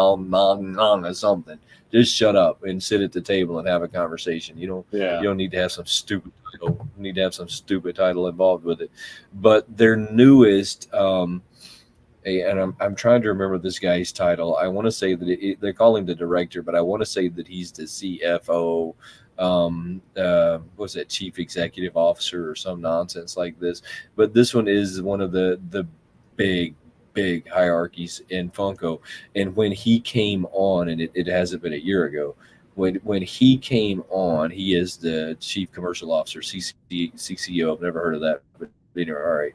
or something. Just shut up and sit at the table and have a conversation. You don't need to have some stupid title. You need to have some stupid title involved with it. But their newest, and I'm trying to remember this guy's title. I want to say that they call him the director, but I want to say that he's the CFO. What's that, chief executive officer or some nonsense like this. But this one is one of the big hierarchies in Funko. And when he came on, and it hasn't been a year ago, when he came on, he is the chief commercial officer, CCO. I've never heard of that, but all right.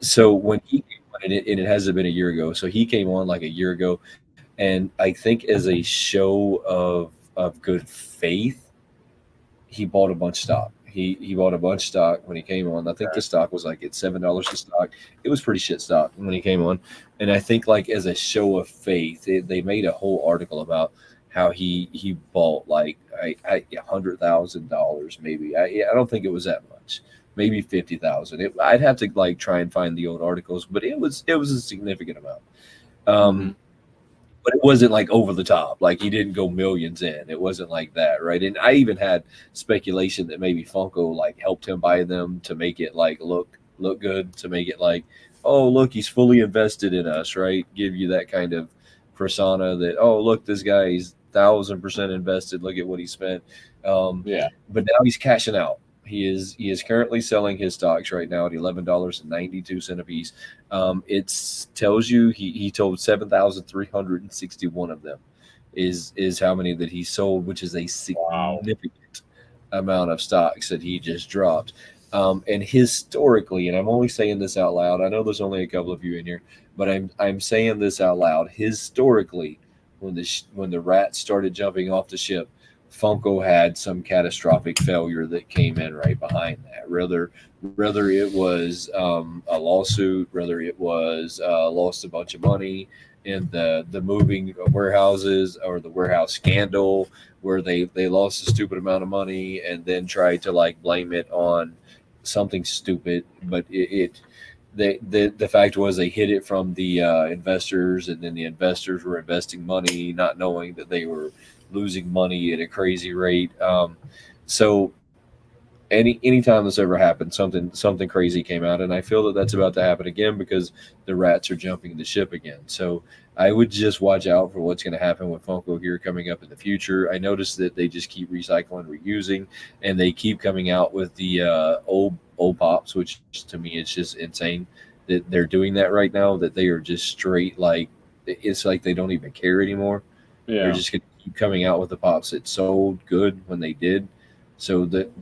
So when he came on, and it hasn't been a year ago, so he came on like a year ago, and I think as a show of good faith, he bought a bunch of stock. He bought a bunch of stock when he came on. I think the stock was like at $7 a stock. It was pretty shit stock when he came on. And I think, like, as a show of faith, they made a whole article about how he bought like $100,000 maybe. I don't think it was that much. Maybe 50,000. I'd have to try and find the old articles, but it was a significant amount. but it wasn't like over the top. Like he didn't go millions in. It wasn't like that, right? And I even had speculation that maybe Funko like helped him buy them to make it like look good, to make it like, oh look, he's fully invested in us, right? Give you that kind of persona that, oh look, this guy is 1,000% invested. Look at what he spent. Um, Yeah. but now he's cashing out. He is currently selling his stocks right now at $11.92 a piece. It tells you he told 7,361 of them is how many that he sold, which is a Wow. significant amount of stocks that he just dropped. And historically, and I'm only saying this out loud. I know there's only a couple of you in here, but I'm saying this out loud. Historically, when the rats started jumping off the ship, Funko had some catastrophic failure that came in right behind that. Whether it was a lawsuit, whether it was lost a bunch of money in the moving of warehouses, or the warehouse scandal where they lost a stupid amount of money and then tried to like blame it on something stupid, but the fact was they hid it from the investors, and then the investors were investing money not knowing that they were losing money at a crazy rate. So anytime this ever happened, something crazy came out, and I feel that that's about to happen again because the rats are jumping the ship again. So I would just watch out for what's going to happen with Funko here coming up in the future. I noticed that they just keep recycling, reusing, and they keep coming out with the old pops, which to me it's just insane that they're doing that right now. That they are just straight like, it's like they don't even care anymore. They're Yeah. just going to keep coming out with the pops that sold good when they did. So that,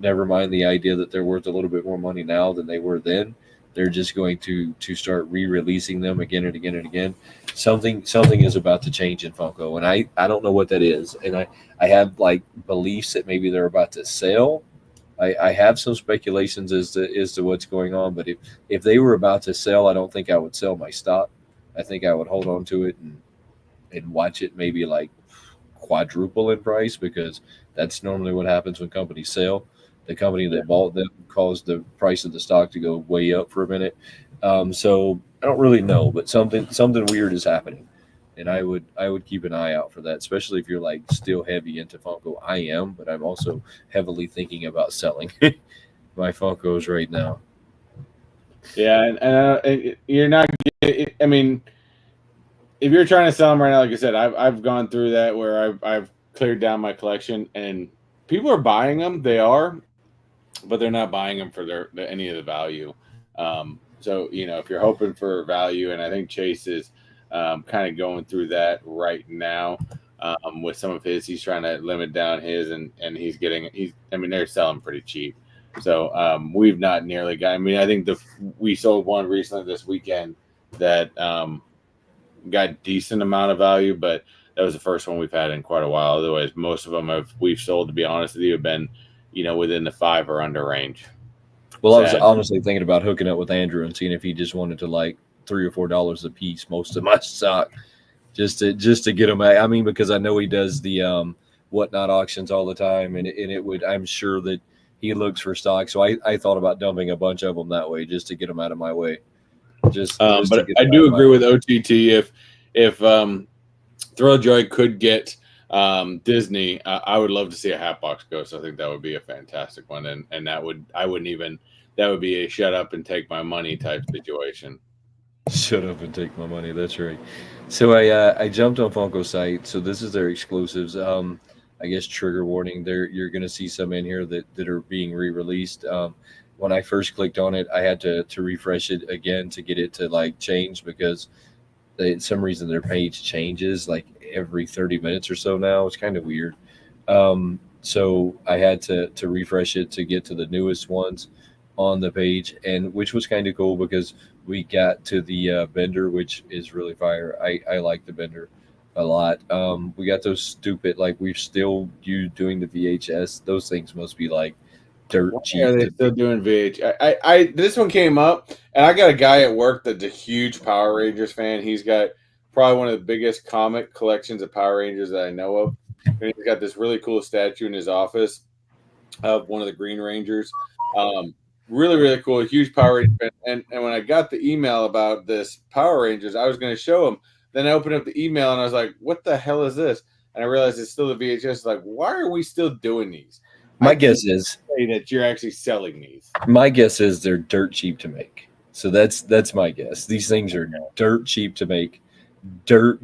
never mind the idea that they're worth a little bit more money now than they were then. They're just going to start re-releasing them again and again and again. Something is about to change in Funko, and I don't know what that is. And I have like beliefs that maybe they're about to sell. I have some speculations as to what's going on, but if they were about to sell, I don't think I would sell my stock. I think I would hold on to it and watch it maybe like quadruple in price, because that's normally what happens when companies sell. The company Yeah. that bought them caused the price of the stock to go way up for a minute. So I don't really know, but something weird is happening, and I would keep an eye out for that, especially if you're like still heavy into Funko. I am, but I'm also heavily thinking about selling my Funkos right now. Yeah. And you're not. I mean, if you're trying to sell them right now, like I said, I've gone through that where I've cleared down my collection, and people are buying them. They are, but they're not buying them for any of the value. So if you're hoping for value, and I think Chase is kind of going through that right now with some of his. He's trying to limit down his, and he's. I mean, they're selling pretty cheap. So we've not nearly got. I mean, I think we sold one recently this weekend that got decent amount of value, but that was the first one we've had in quite a while. Otherwise, most of them we've sold, to be honest with you, have been within the 5 or under range. Well, I was Sad. honestly thinking about hooking up with Andrew and seeing if he just wanted to like $3 or $4 a piece most of my stock, just to get him. I mean, because I know he does the whatnot auctions all the time, and it would. I'm sure that he looks for stock, so I thought about dumping a bunch of them that way just to get them out of my way, just to But get I them out do of my agree with way. OTT. If Thrilljoy could get Disney, I would love to see a Hatbox Ghost. I think that would be a fantastic one, and that would be a shut up and take my money type situation. Shut up and take my money. That's right. So I jumped on Funko site. So this is their exclusives. I guess trigger warning. There you're going to see some in here that are being re-released. When I first clicked on it, I had to refresh it again to get it to like change, because some reason their page changes like every 30 minutes or so now. It's kind of weird. So I had to refresh it to get to the newest ones on the page, and which was kind of cool because we got to the bender, which is really fire. I like the bender a lot. We got those stupid, like we're still you doing the VHS. Those things must be like Why dirt are cheap they to still doing VH? This one came up, and I got a guy at work that's a huge Power Rangers fan. He's got probably one of the biggest comic collections of Power Rangers that I know of. And he's got this really cool statue in his office of one of the Green Rangers. Um, really, really cool, huge Power Ranger fan. And when I got the email about this Power Rangers, I was going to show him. Then I opened up the email and I was like, what the hell is this? And I realized it's still the VHS. Like, why are we still doing these? My guess is that you're actually selling these. My guess is they're dirt cheap to make. So that's my guess. These things are dirt cheap to make, dirt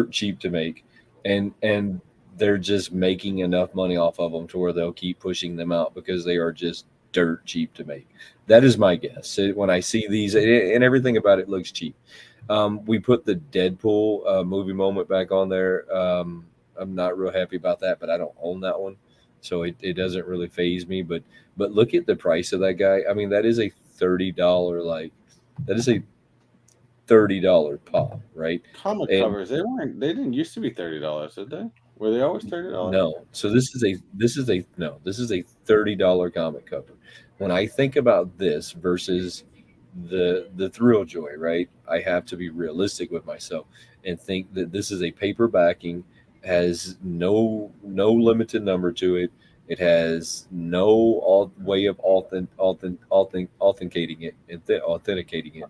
cheap to make, and they're just making enough money off of them to where they'll keep pushing them out because they are just dirt cheap to make. That is my guess. When I see these, and everything about it looks cheap. We put the Deadpool movie moment back on there. I'm not real happy about that, but I don't own that one, so it doesn't really phase me. But look at the price of that guy. I mean, that is a $30 pop, right? Comic And covers, they didn't used to be $30, did they? Were they always $30? no, so this is a $30 comic cover. When I think about this versus the Thrill Joy, right? I have to be realistic with myself and think that this is a paper backing, has no limited number to it. It has no way of authenticating it, Authenticating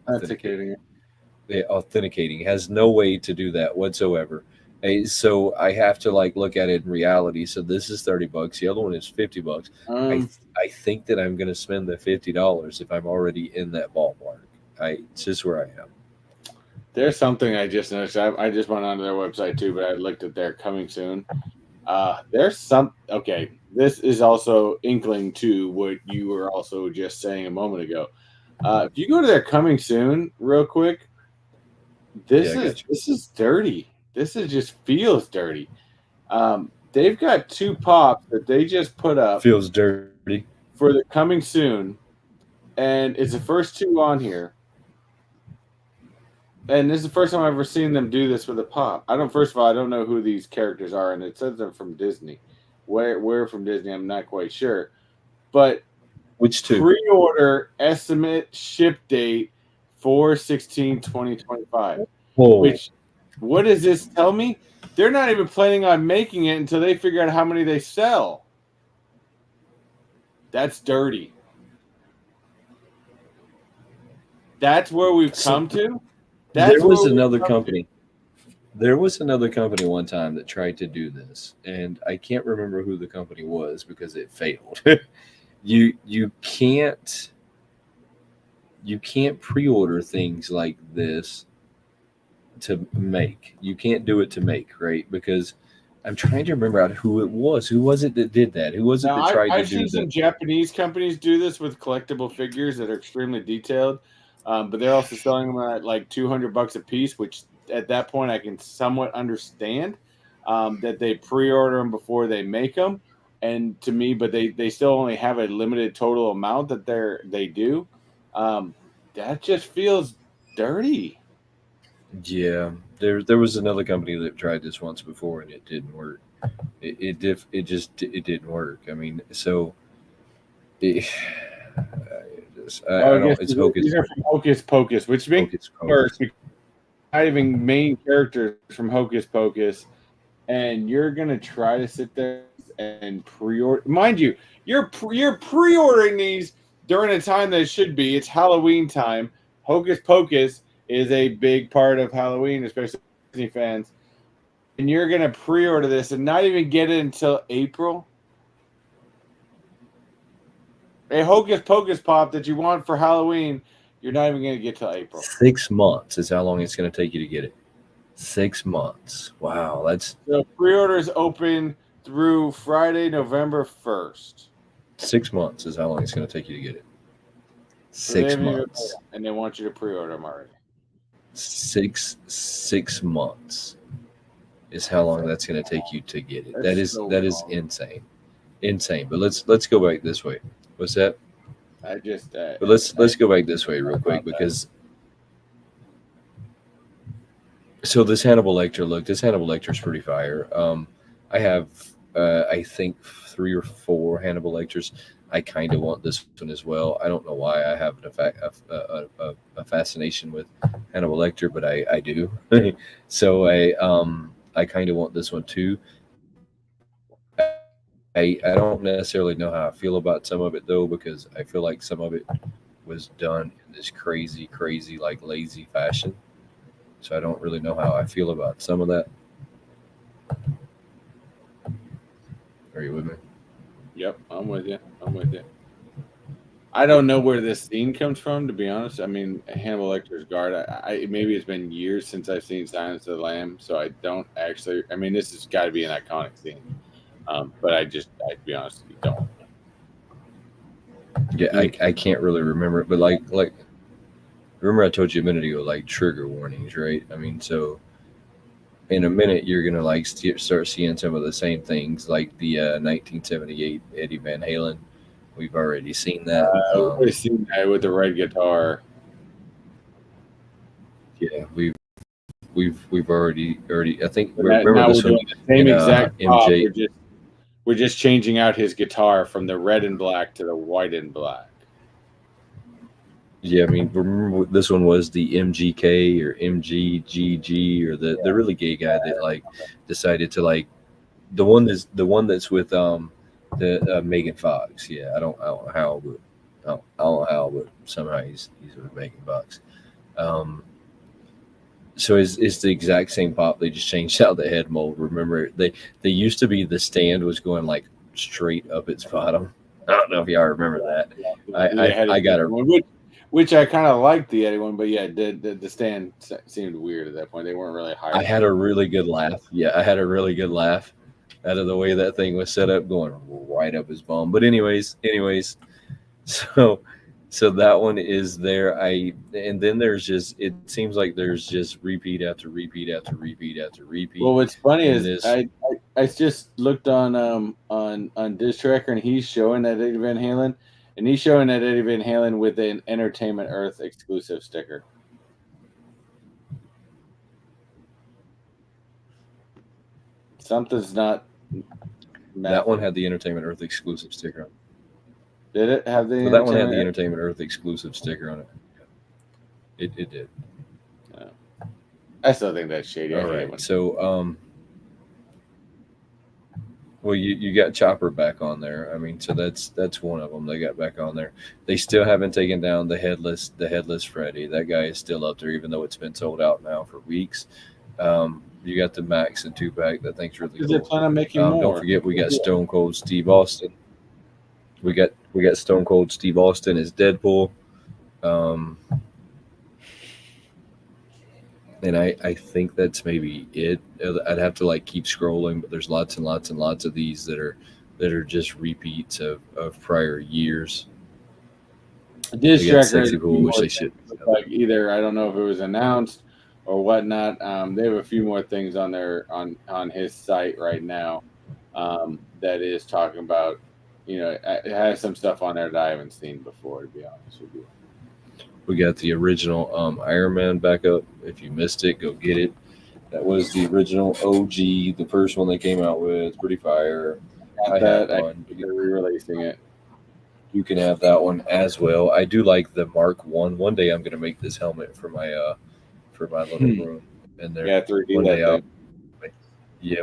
it. authenticating. It has no way to do that whatsoever. So I have to like look at it in reality. So this is $30. The other one is $50. I think that I'm going to spend the $50 if I'm already in that ballpark. It's just where I am. There's something I just noticed. I just went onto their website too, but I looked at their coming soon. There's some. Okay, this is also inkling to what you were also just saying a moment ago. If you go to their coming soon, real quick, this is dirty. This is just feels dirty. They've got 2 pops that they just put up. Feels dirty for the coming soon, and it's the first 2 on here. And this is the first time I've ever seen them do this with a pop. First of all, I don't know who these characters are, and it says they're from Disney. Where from Disney, I'm not quite sure. But which 2? Pre-order estimate ship date 4/16/2025. Whoa. Which, what does this tell me? They're not even planning on making it until they figure out how many they sell. That's dirty. That's where we've come to. There was another company. There was another company one time that tried to do this, and I can't remember who the company was because it failed. you can't pre-order things like this to make. You can't do it to make, right? Because I'm trying to remember out who it was. Who was it that did that? Who was it that tried to do that? I've seen some Japanese companies do this with collectible figures that are extremely detailed. But they're also selling them at like $200 a piece, which at that point I can somewhat understand that they pre-order them before they make them. And to me, but they still only have a limited total amount that they do. That just feels dirty. Yeah, there was another company that tried this once before and it didn't work. It didn't work. I mean, so. It's Hocus. These are from Hocus Pocus, which makes worse. Not even main characters from Hocus Pocus, and you're gonna try to sit there and pre-order. Mind you, you're pre-ordering these during a time that it should be. It's Halloween time. Hocus Pocus is a big part of Halloween, especially Disney fans. And you're gonna pre-order this and not even get it until April. A Hocus Pocus pop that you want for Halloween, you're not even going to get till April. 6 months is how long it's going to take you to get it. 6 months. Wow, that's. So pre-orders open through Friday, November 1st. 6 months is how long it's going to take you to get it. 6 months. And they want you to pre-order them already. 6 months is how long that's going to take you to get it. That is insane. Insane. But let's go back this way. What's that? But let's go back this way real quick because so this Hannibal Lecter is pretty fire. I have I think 3 or 4 Hannibal Lecters. I kind of want this one as well. I don't know why I have a fascination with Hannibal Lecter, but I do. So I kind of want this one too. I don't necessarily know how I feel about some of it though, because I feel like some of it was done in this crazy, like lazy fashion. so I don't really know how I feel about some of that. Are you with me? Yep, I'm with you. I'm with you. I don't know where this scene comes from, to be honest. I mean, Hannibal Lecter's guard. Maybe it's been years since I've seen Silence of the Lamb, so I don't actually. I mean, this has got to be an iconic scene, but to be honest, with you don't. Yeah, I can't really remember it, but like remember I told you a minute ago, like trigger warnings, right? I mean, so in a minute you're gonna like start seeing some of the same things, like the 1978 Eddie Van Halen. We've already seen that. We've seen that with the red guitar. Yeah, we've already. I think Remember remember now this we're one doing the same in exact pop. MJ. We're just changing out his guitar from the red and black to the white and black. Yeah, I mean, remember this one was the MGK or MGGG or the really gay guy that like decided to like the one that's with the Megan Fox. Yeah, I don't know how, but I don't know how, but somehow he's with Megan Fox. Um, so it's the exact same pop. They just changed out the head mold. Remember, they used to be the stand was going like straight up its bottom. I don't know if y'all remember that. I got a which I kind of liked the Eddie one, but yeah, the stand seemed weird at that point. They weren't really high. I had a really good laugh. Yeah, I had a really good laugh out of the way that thing was set up, going right up his bum. But anyways, so that one is there. And then there's just it seems like there's just repeat after repeat after repeat after repeat. Well, what's funny in is this. I just looked on Dish Tracker and he's showing that Eddie Van Halen, and he's showing that Eddie Van Halen with an Entertainment Earth exclusive sticker. Something's not. That one had the Entertainment Earth exclusive sticker on it. Did it have the? But that one had the Entertainment Earth exclusive sticker on it. It did. Yeah. I still think that's shady. All right. So well, you got Chopper back on there. I mean, so that's one of them. They got back on there. They still haven't taken down the headless Freddy. That guy is still up there, even though it's been sold out now for weeks. You got the Max and 2-pack. That thing's really cool. They plan on making more. Don't forget, we got Stone Cold Steve Austin. We got Stone Cold Steve Austin as Deadpool. And I think that's maybe it. I'd have to like keep scrolling, but there's lots and lots and lots of these that are just repeats of prior years. Dish Tracker, which they should. Like either I don't know if it was announced or whatnot. They have a few more things on their on his site right now that is talking about. It has some stuff on there that I haven't seen before. To be honest with you. We got the original Iron Man back up. If you missed it, go get it. That was the original OG, the first one they came out with. Pretty fire. I had one. They're re-releasing it. You can have that one as well. I do like the Mark One. One day I'm going to make this helmet for my little room in there. Yeah, 3D.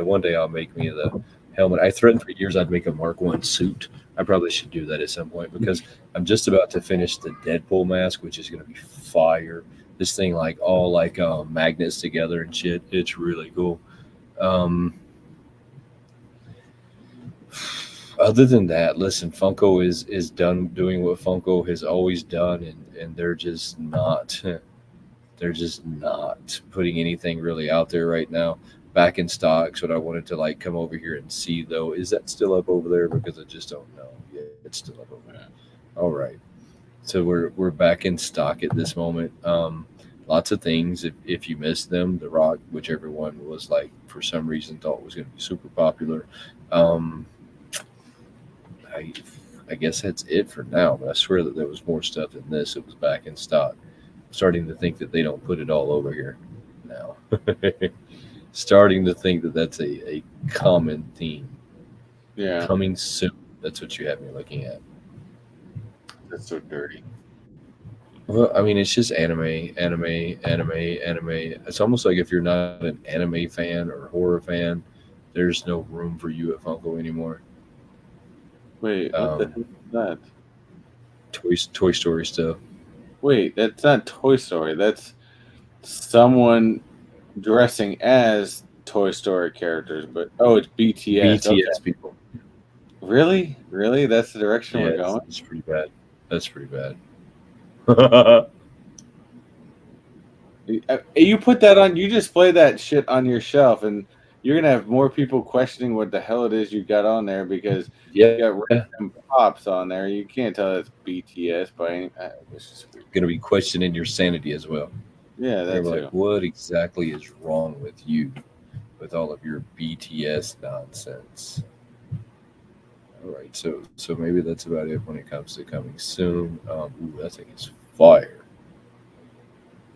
One day I'll make me the helmet. I threatened for years I'd make a Mark One suit. I probably should do that at some point because I'm just about to finish the Deadpool mask, which is going to be fire. This thing like all like magnets together and shit. It's really cool. Other than that, listen, Funko is done doing what Funko has always done, and they're just not putting anything really out there right now. Back in stock. So what I wanted to like come over here and see though, is that still up over there? Because I just don't know. Yeah, it's still up over there. All right. So we're back in stock at this moment. Lots of things. If you missed them, The Rock, which everyone was like for some reason thought was going to be super popular. I guess that's it for now. But I swear that there was more stuff than this. It was back in stock. I'm starting to think that they don't put it all over here now. Starting to think that that's a common theme. Yeah. Coming soon. That's what you have me looking at. That's so dirty. Well, I mean, it's just anime. It's almost like if you're not an anime fan or horror fan, there's no room for you at Funko anymore. Wait, what the heck is that? Toy Story stuff. Wait, that's not Toy Story. That's someone dressing as Toy Story characters, but it's BTS. Okay. BTS people. Really? That's the direction Yeah, we're going? it's pretty bad. That's pretty bad. You put that on, you display that shit on your shelf, and you're going to have more people questioning what the hell it is you got on there because Yeah, you got random pops on there. You can't tell it's BTS by any. It's just weird. going to be questioning your sanity as well. Yeah, They're that's like, what exactly is wrong with you with all of your BTS nonsense? All right, so maybe that's about it when it comes to coming soon. Ooh, that thing is fire.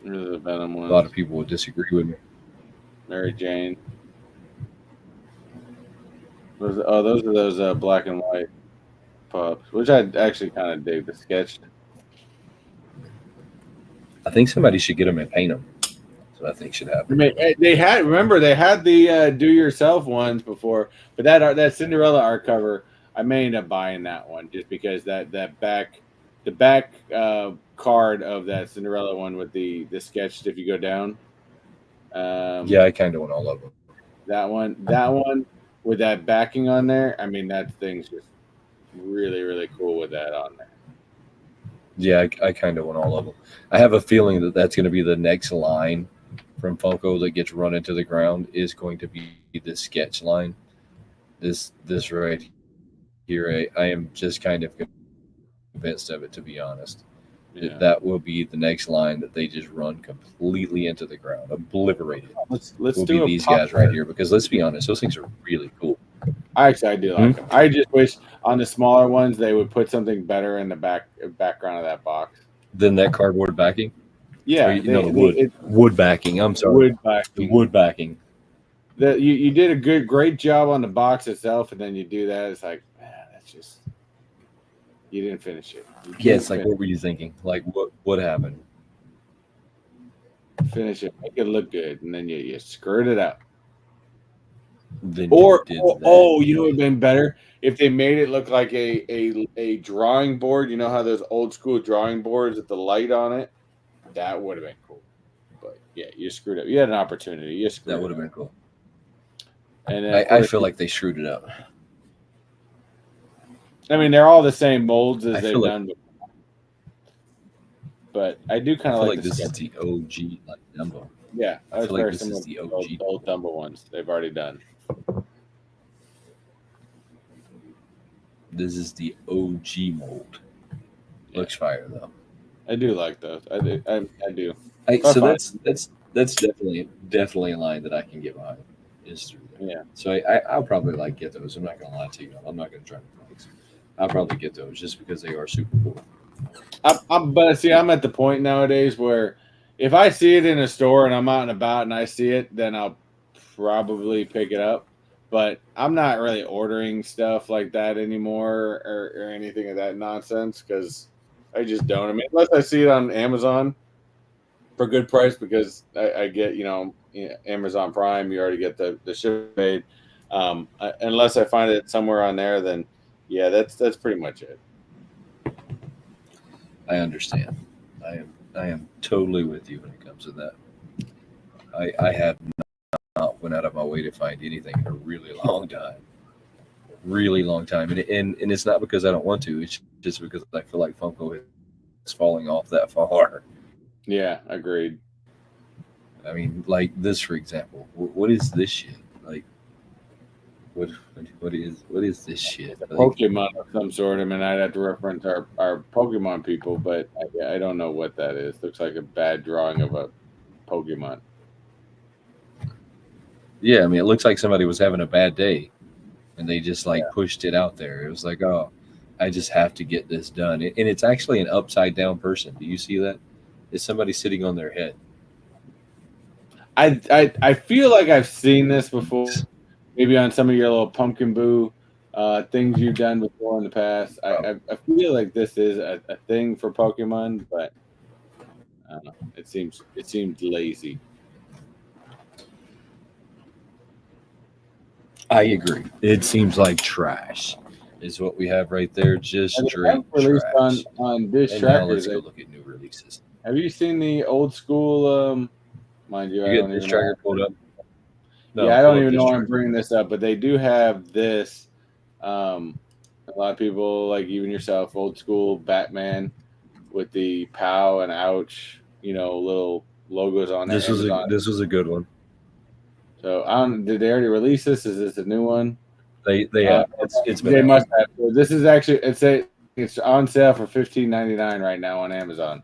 the Venom A one. lot of people would disagree with me. Mary Jane. Those are those black and white pups, which I actually kind of dig. The sketched. I think somebody should get them and paint them. That's what I think should happen. They had the do-yourself ones before, but that Cinderella art cover, I may end up buying that one just because the back card of that Cinderella one with the sketched if you go down. Yeah, I kind of want all of them. That one with that backing on there. I mean, that thing's just really, really cool with that on there. Yeah, I kind of want all of them. I have a feeling that that's going to be the next line from Funko that gets run into the ground is going to be this sketch line. This right here, I am just kind of convinced of it, to be honest. Yeah. That will be the next line that they just run completely into the ground, obliterated. Let's will do be these guys right here because let's be honest, those things are really cool. I do like them. I just wish on the smaller ones they would put something better in the background of that box. Than that cardboard backing? Yeah, the wood backing. I'm sorry. The wood backing. You did a great job on the box itself, and then you do that. It's like, man, that's just you didn't finish it. Yeah, it's like, what were you thinking? Like, what happened? Finish it, make it look good, and then you screwed it up. Then you know what would have been better if they made it look like a drawing board. You know how those old school drawing boards with the light on it? That would have been cool. But yeah, you screwed up. You had an opportunity. You screwed. That would have been cool. And I feel like they screwed it up. I mean, they're all the same molds as they've done before. But I do kind of like this is the OG like Dumbo. Yeah, I feel like this is the OG old Dumbo ones they've already done. This is the OG mold. Looks fire though. I do like those. I do. So that's definitely a line that I can get behind. Is through there. Yeah. So I'll probably get those. I'm not gonna lie to you. I'm not gonna try to flex. I'll probably get those just because they are super cool. But see, I'm at the point nowadays where if I see it in a store and I'm out and about and I see it, then I'll probably pick it up. But I'm not really ordering stuff like that anymore or anything of that nonsense because I just don't. I mean, unless I see it on Amazon for a good price because I get, Amazon Prime, you already get the ship paid. Unless I find it somewhere on there, then yeah, that's pretty much it. I understand. I am totally with you when it comes to that. I have not went out of my way to find anything in a really long time. And it's not because I don't want to. It's just because I feel like Funko is falling off that far. Yeah, agreed. I mean, like this, for example. What is this shit? Like, what is this shit? Like, Pokemon of some sort. I mean, I'd have to reference our Pokemon people, but I don't know what that is. Looks like a bad drawing of a Pokemon. Yeah, I mean, it looks like somebody was having a bad day, and they just pushed it out there. It was like, oh, I just have to get this done, and it's actually an upside down person. Do you see that? It's somebody sitting on their head. I feel like I've seen this before, maybe on some of your little Pumpkin Boo things you've done before in the past. I feel like this is a thing for Pokemon, but I don't know. It seems lazy. I agree. It seems like trash is what we have right there. Just straight trash. On this and tracker. now let's go look at new releases. Have you seen the old school mind you. I You don't get this even know. tracker pulled up? No, Yeah, I pull don't up even this know why I'm tracker. bringing this up, but they do have this. A lot of people, like even yourself, old school Batman with the POW and ouch, little logos on there. Amazon. This was a good one. So did they already release this? Is this a new one? They have it's been They out. must have. So this is actually it's on sale for $15.99 right now on Amazon.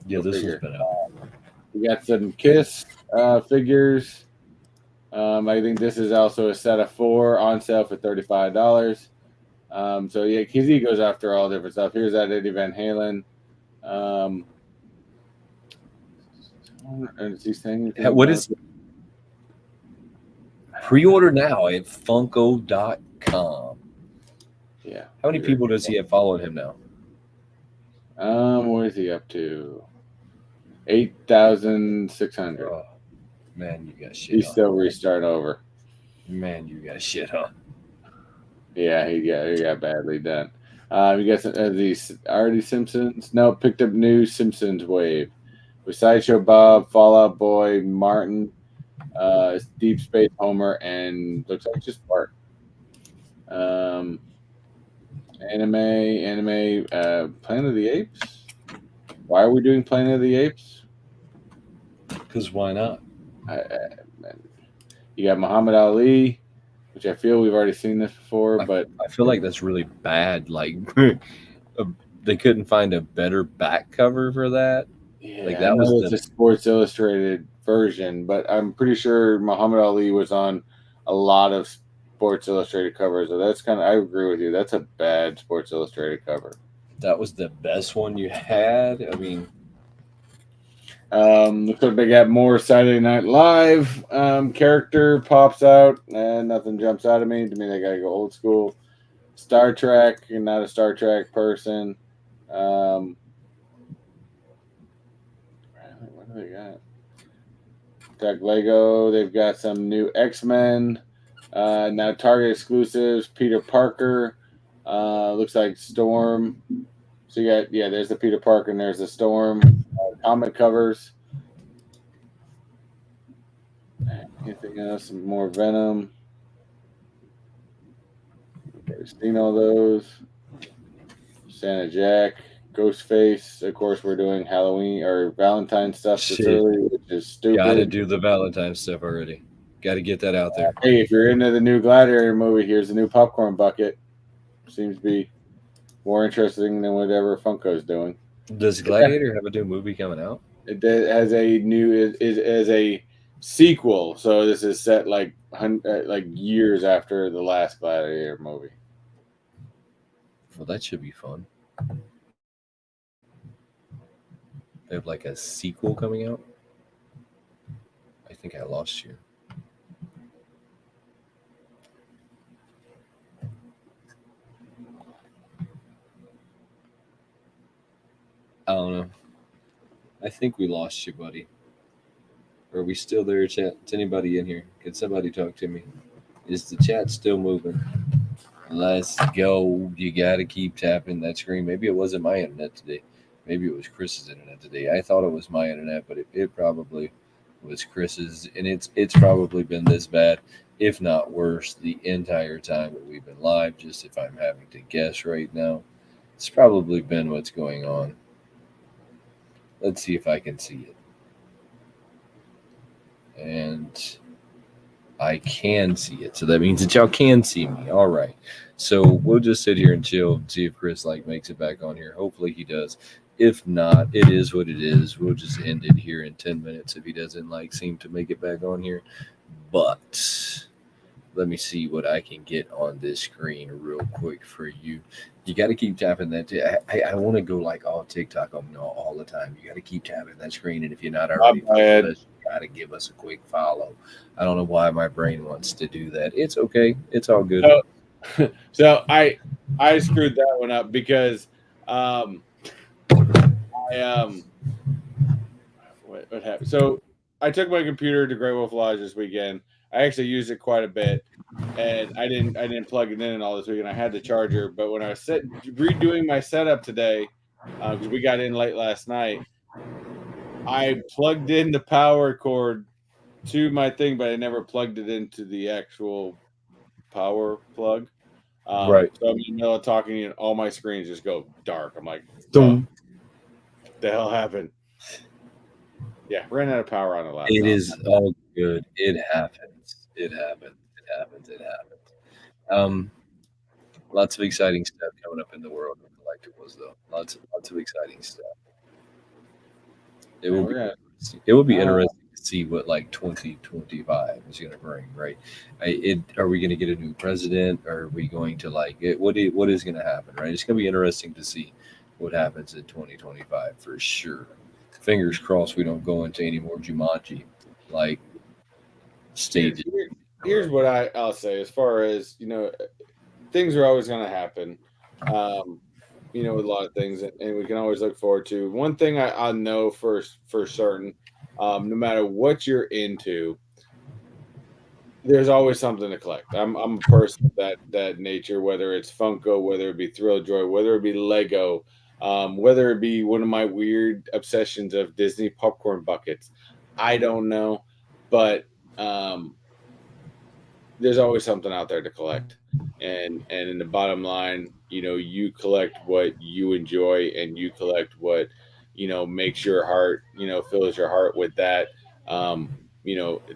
Yeah, this has been out. We got some Kiss figures. I think this is also a set of 4 on sale for $35. So yeah, KZ goes after all different stuff. Here's that Eddie Van Halen. Is he saying anything What about is pre-order now at Funko.com? Yeah. How many people does he have following him now? What is he up to? 8,600. Oh, man, you got shit. He's still restarting over. Man, you got shit on. Yeah, he got badly done. You got some, these already Simpsons. No, picked up new Simpsons wave with Sideshow Bob, Fallout Boy, Martin, Deep Space Homer, and looks like just Bart. Anime, Planet of the Apes. Why are we doing Planet of the Apes? Because why not? You got Muhammad Ali, which I feel we've already seen this before, but I feel like that's really bad. Like they couldn't find a better back cover for that. yeah, Like I that know was it's a Sports Illustrated version, but I'm pretty sure Muhammad Ali was on a lot of Sports Illustrated covers. So that's I agree with you. That's a bad Sports Illustrated cover. that was the best one you had. I mean, looks like they got more Saturday Night Live character pops out, and nothing jumps out at me. To me, they gotta go old school. Star Trek, you're not a Star Trek person. What do they got? Got Lego. They've got some new X-Men. Now Target exclusives. Peter Parker. Looks like Storm. So you got there's the Peter Parker and there's the Storm. Comic covers. Anything else? Some more Venom. We've seen all those. Santa Jack, Ghostface. Of course, we're doing Halloween or Valentine stuff this early, which is stupid. Got to do the Valentine stuff already. Got to get that out there. Hey, if you're into the new Gladiator movie, here's the new popcorn bucket. Seems to be more interesting than whatever Funko's doing. Does Gladiator have a new movie coming out? It has a new is a sequel, so this is set like years after the last Gladiator movie. Well, that should be fun. They have like a sequel coming out. I think I lost you. I don't know. I think we lost you, buddy. Are we still there, chat? Is anybody in here? Can somebody talk to me? Is the chat still moving? Let's go. You got to keep tapping that screen. Maybe it wasn't my internet today. Maybe it was Chris's internet today. I thought it was my internet, but it probably was Chris's. And it's probably been this bad, if not worse, the entire time that we've been live. Just if I'm having to guess right now, it's probably been what's going on. Let's see if I can see it. And I can see it. So that means that y'all can see me. All right. So we'll just sit here and chill and see if Chris makes it back on here. Hopefully he does. If not, it is what it is. We'll just end it here in 10 minutes if he doesn't seem to make it back on here. But let me see what I can get on this screen real quick for you. You got to keep tapping that. I want to go all TikTok on all the time. You got to keep tapping that screen. And if you're not already, you got to give us a quick follow. I don't know why my brain wants to do that. It's okay. It's all good. So I screwed that one up because what happened? So I took my computer to Great Wolf Lodge this weekend. I actually used it quite a bit, and I didn't plug it in all this weekend. I had the charger, but when I was redoing my setup today, because we got in late last night, I plugged in the power cord to my thing, but I never plugged it into the actual power plug. Right. So I'm in the middle of talking, and all my screens just go dark. I'm like, Dum. what the hell happened? Yeah, ran out of power on the laptop. It is all good. It happens. It happens. It happens. It happens. Lots of exciting stuff coming up in the world of collectibles, though. Lots of exciting stuff. It will be. It will be interesting to see what like 2025 is going to bring, right? Are we going to get a new president? Are we going to like it? What is going to happen, right? It's going to be interesting to see what happens in 2025 for sure. Fingers crossed we don't go into any more Jumanji like stages. Here's what I'll say as far as things are always going to happen. With a lot of things, and we can always look forward to. One thing I know for certain, no matter what you're into, there's always something to collect. I'm a person of that nature, whether it's Funko, whether it be Thrill Joy, whether it be Lego, whether it be one of my weird obsessions of Disney popcorn buckets. I don't know, but there's always something out there to collect. And in the bottom line, you collect what you enjoy, and you collect what makes your heart, fills your heart with that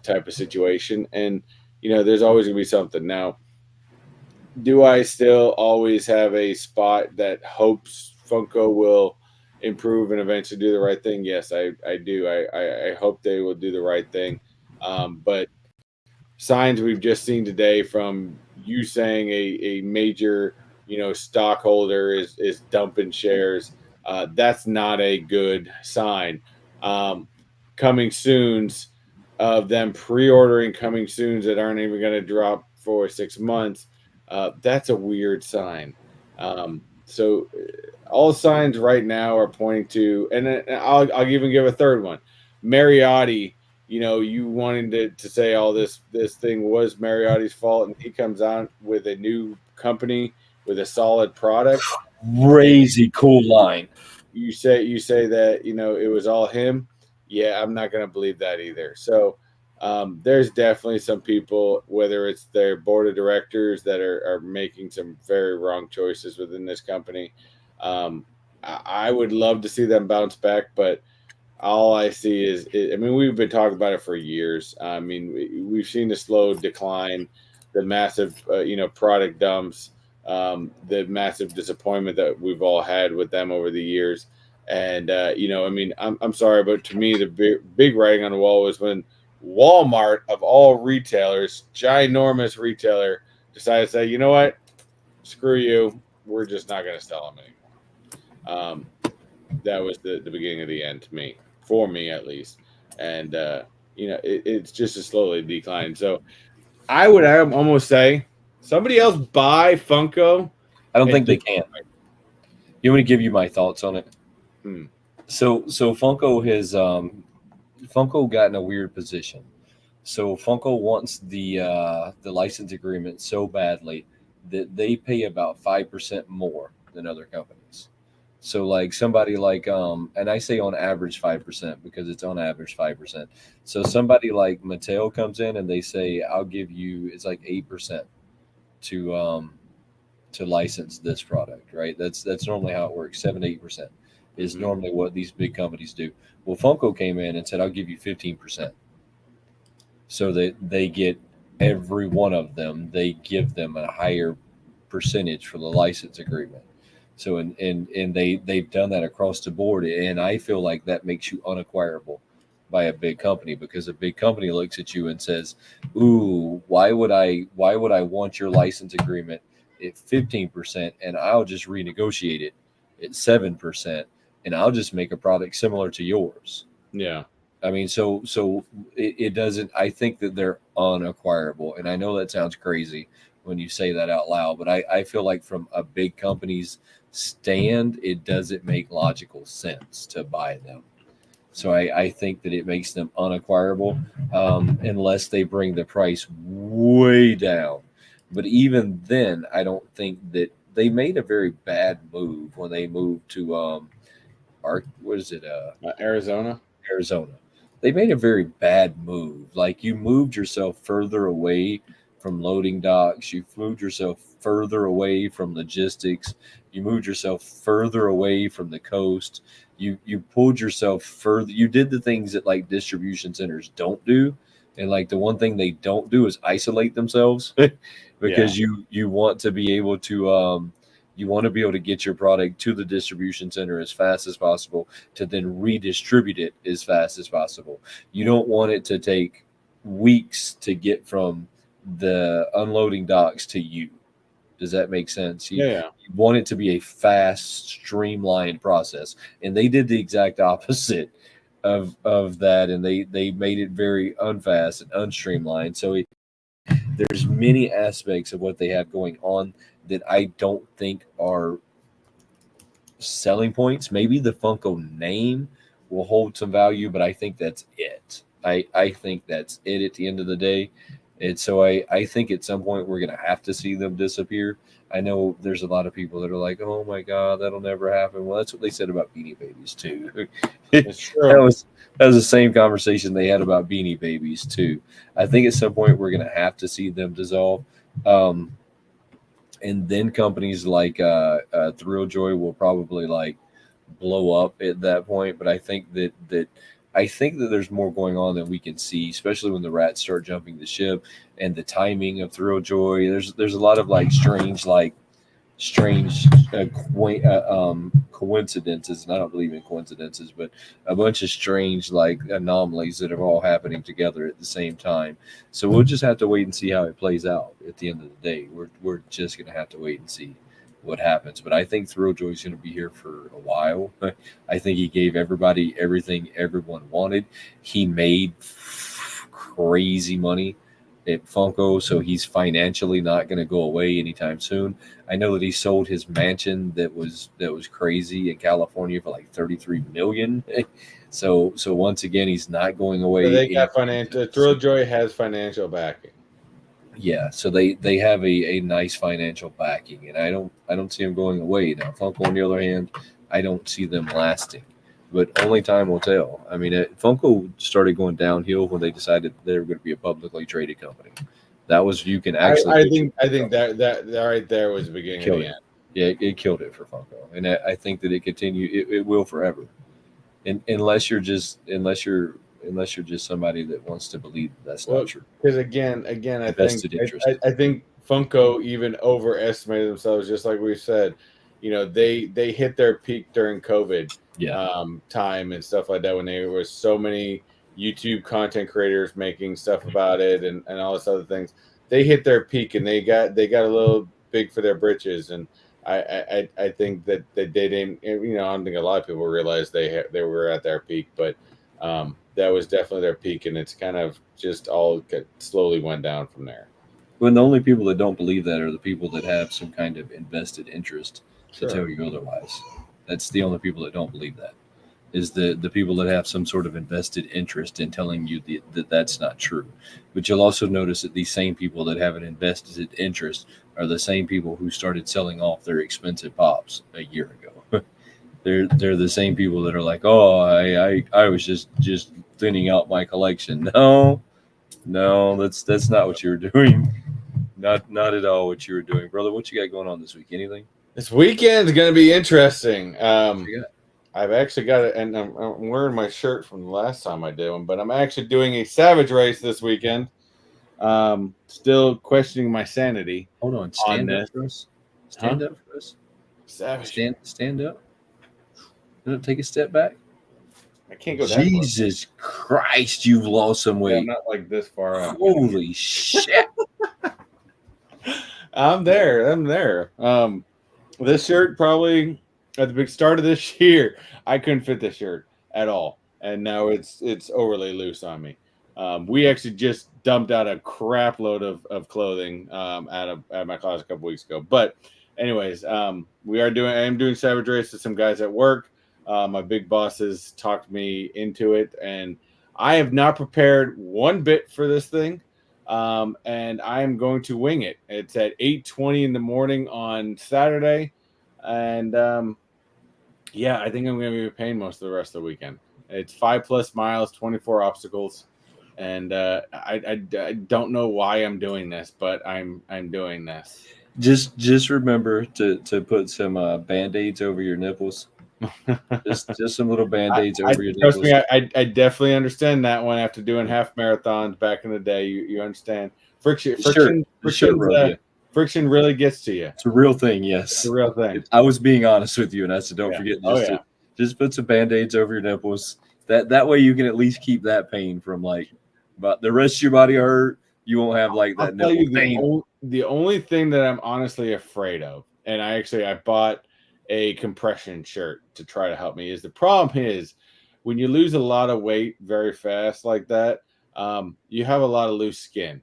type of situation. And there's always gonna be something. Now, do I still always have a spot that hopes Funko will improve and eventually do the right thing? Yes, I do. I hope they will do the right thing. But signs we've just seen today from you saying a major stockholder is dumping shares, that's not a good sign. Coming soons of them pre-ordering coming soons that aren't even going to drop for 6 months, that's a weird sign. So all signs right now are pointing to, and I'll even give a third one. Mariotti, you wanting to say all this thing was Mariotti's fault, and he comes out with a new company with a solid product. Crazy cool line. You say that it was all him. Yeah, I'm not going to believe that either. So there's definitely some people, whether it's their board of directors, that are making some very wrong choices within this company. I would love to see them bounce back, but all I see is, I mean, we've been talking about it for years. I mean, we've seen the slow decline, the massive, product dumps, the massive disappointment that we've all had with them over the years. And, I mean, I'm sorry, but to me, the big writing on the wall was when Walmart, of all retailers, ginormous retailer, decided to say, you know what, screw you, we're just not going to sell them anymore. That was the beginning of the end to me, for me at least. And it's just a slowly declining. So I would almost say somebody else buy Funko. I don't think they can. You want me to give you my thoughts on it? Hmm. So Funko has Funko got in a weird position. So Funko wants the license agreement so badly that they pay about 5% more than other companies. So like somebody like and I say on average 5% because it's on average 5%. So somebody like Mattel comes in and they say I'll give you, it's like 8% to license this product, right? That's normally how it works. 7 to 8% is normally what these big companies do. Well, Funko came in and said I'll give you 15%. So that they get every one of them, they give them a higher percentage for the license agreement. So and they've done that across the board, and I feel like that makes you unacquirable by a big company, because a big company looks at you and says, "Ooh, why would I want your license agreement at 15%, and I'll just renegotiate it at 7%, and I'll just make a product similar to yours." Yeah. I mean, so it doesn't. I think that they're unacquirable, and I know that sounds crazy when you say that out loud, but I feel like from a big company's stand, it doesn't make logical sense to buy them. So I think that it makes them unacquirable unless they bring the price way down. But even then, I don't think that they made a very bad move when they moved to what is it? Arizona. Arizona. They made a very bad move. Like you moved yourself further away from loading docks. You moved yourself further away from logistics. You moved yourself further away from the coast. You pulled yourself further. You did the things that like distribution centers don't do. And like the one thing they don't do is isolate themselves because you want to be able to you want to be able to get your product to the distribution center as fast as possible to then redistribute it as fast as possible. You don't want it to take weeks to get from the unloading docks to you. Does that make sense? You want it to be a fast, streamlined process. And they did the exact opposite of that, and they made it very unfast and unstreamlined. So there's many aspects of what they have going on that I don't think are selling points. Maybe the Funko name will hold some value, but I think that's it. I think that's it at the end of the day. And so I think at some point we're going to have to see them disappear. I know there's a lot of people that are like, oh my God, that'll never happen. Well, that's what they said about Beanie Babies too. It's true. That was the same conversation they had about Beanie Babies too. I think at some point we're going to have to see them dissolve. And then companies like Thrill Joy will probably like blow up at that point. But I think that there's more going on than we can see, especially when the rats start jumping the ship and the timing of Thrill Joy. There's a lot of like strange coincidences, and I don't believe in coincidences, but a bunch of strange like anomalies that are all happening together at the same time. So we'll just have to wait and see how it plays out. At the end of the day, we're just gonna have to wait and see what happens. But I think Thrilljoy is going to be here for a while. I think he gave everybody everything everyone wanted. He made crazy money at Funko, so he's financially not going to go away anytime soon. I know that he sold his mansion that was crazy in California for like 33 million. So once again, he's not going away. So they got financial. Thrilljoy has financial backing. Yeah, so they have a nice financial backing, and I don't see them going away. Now Funko, on the other hand, I don't see them lasting, but only time will tell. I mean, Funko started going downhill when they decided they were going to be a publicly traded company. That was you can actually. I think that right there was the beginning of the end. Yeah, it killed it for Funko, and I think that it will forever, and unless you're just somebody that wants to believe that's not true. Because again, I think Funko even overestimated themselves, just like we said. You know, they hit their peak during COVID time and stuff like that when there was so many YouTube content creators making stuff about it and all this other things. They hit their peak and they got a little big for their britches, and I think that they didn't. You know, I don't think a lot of people realized they were at their peak, but that was definitely their peak, and it's kind of just all slowly went down from there. Well, the only people that don't believe that are the people that have some kind of invested interest to tell you otherwise. That's the only people that don't believe that. Is the people that have some sort of invested interest in telling you that that's not true. But you'll also notice that these same people that have an invested interest are the same people who started selling off their expensive pops a year ago. They're the same people that are like, oh, I was just thinning out my collection. No, that's not what you were doing. Not at all what you were doing, brother. What you got going on this week? Anything? This weekend is going to be interesting. I've actually got it, and I'm wearing my shirt from the last time I did one, but I'm actually doing a Savage race this weekend. Still questioning my sanity. Hold on, stand up for us. Stand up for us. Savage. Stand up. Take a step back. I can't go that Jesus Christ, you've lost some weight. Yeah, I'm not like this far out. Holy shit. I'm there. This shirt probably at the big start of this year, I couldn't fit this shirt at all, and now it's overly loose on me. We actually just dumped out a crap load of clothing at my closet a couple weeks ago. But anyways, I am doing Savage Race with some guys at work. My big bosses talked me into it, and I have not prepared one bit for this thing. And I am going to wing it. It's at 8:20 in the morning on Saturday. And I think I'm going to be paying most of the rest of the weekend. It's 5+ miles, 24 obstacles, and I don't know why I'm doing this, but I'm doing this. Just remember to put some Band-Aids over your nipples. just some little Band-Aids over your trust nipples. me, I definitely understand that one after doing half marathons back in the day. You understand friction really gets to you. It's a real thing, yes. It's a real thing. I was being honest with you, and I said, don't forget just put some Band-Aids over your nipples. That way you can at least keep that pain from but the rest of your body hurt. You won't have that nipple pain. The only thing that I'm honestly afraid of, and I bought a compression shirt to try to help me, is the problem is when you lose a lot of weight very fast like that, you have a lot of loose skin.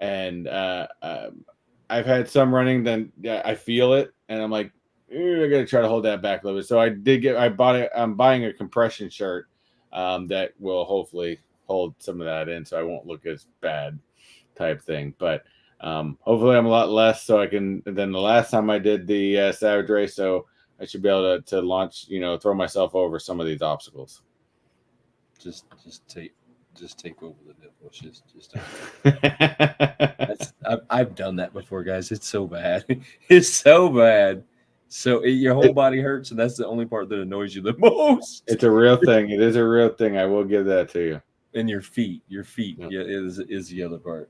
And I've had some running, then I feel it, and I'm like, I got to try to hold that back a little bit. So I'm buying a compression shirt that will hopefully hold some of that in, so I won't look as bad type thing. But hopefully I'm a lot less, so I can, than the last time I did the Savage Race, so I should be able to launch, throw myself over some of these obstacles. Just take over the nipples. I've done that before, guys. It's so bad. It's so bad. So your whole body hurts, and that's the only part that annoys you the most. It's a real thing. It is a real thing. I will give that to you. And your feet, is the other part.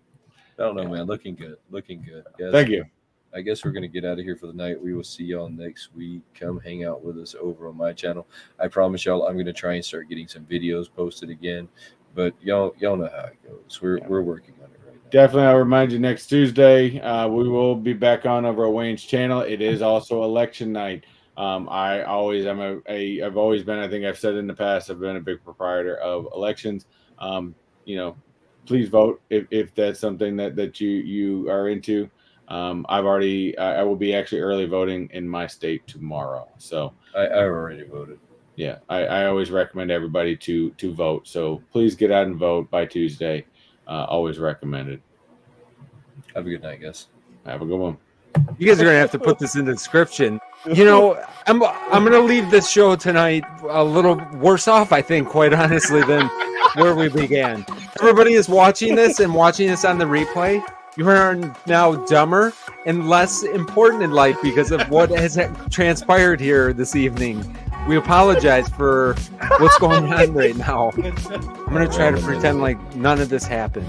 I don't know, man. Looking good. Yes. Thank you. I guess we're gonna get out of here for the night. We will see y'all next week. Come hang out with us over on my channel. I promise y'all, I'm gonna try and start getting some videos posted again. But y'all know how it goes. We're working on it right now. Definitely, I'll remind you next Tuesday. We will be back on over at Wayne's channel. It is also election night. I've always been, I think I've said in the past, I've been a big proprietor of elections. Please vote if that's something that you are into. I will be actually early voting in my state tomorrow. So I already voted. Yeah, I always recommend everybody to vote. So please get out and vote by Tuesday. Always recommended. Have a good night, guys. Have a good one. You guys are gonna have to put this in the description. I'm gonna leave this show tonight a little worse off, I think, quite honestly, than where we began. Everybody is watching this and watching this on the replay. You are now dumber and less important in life because of what has transpired here this evening. We apologize for what's going on right now. I'm going to try to pretend like none of this happened.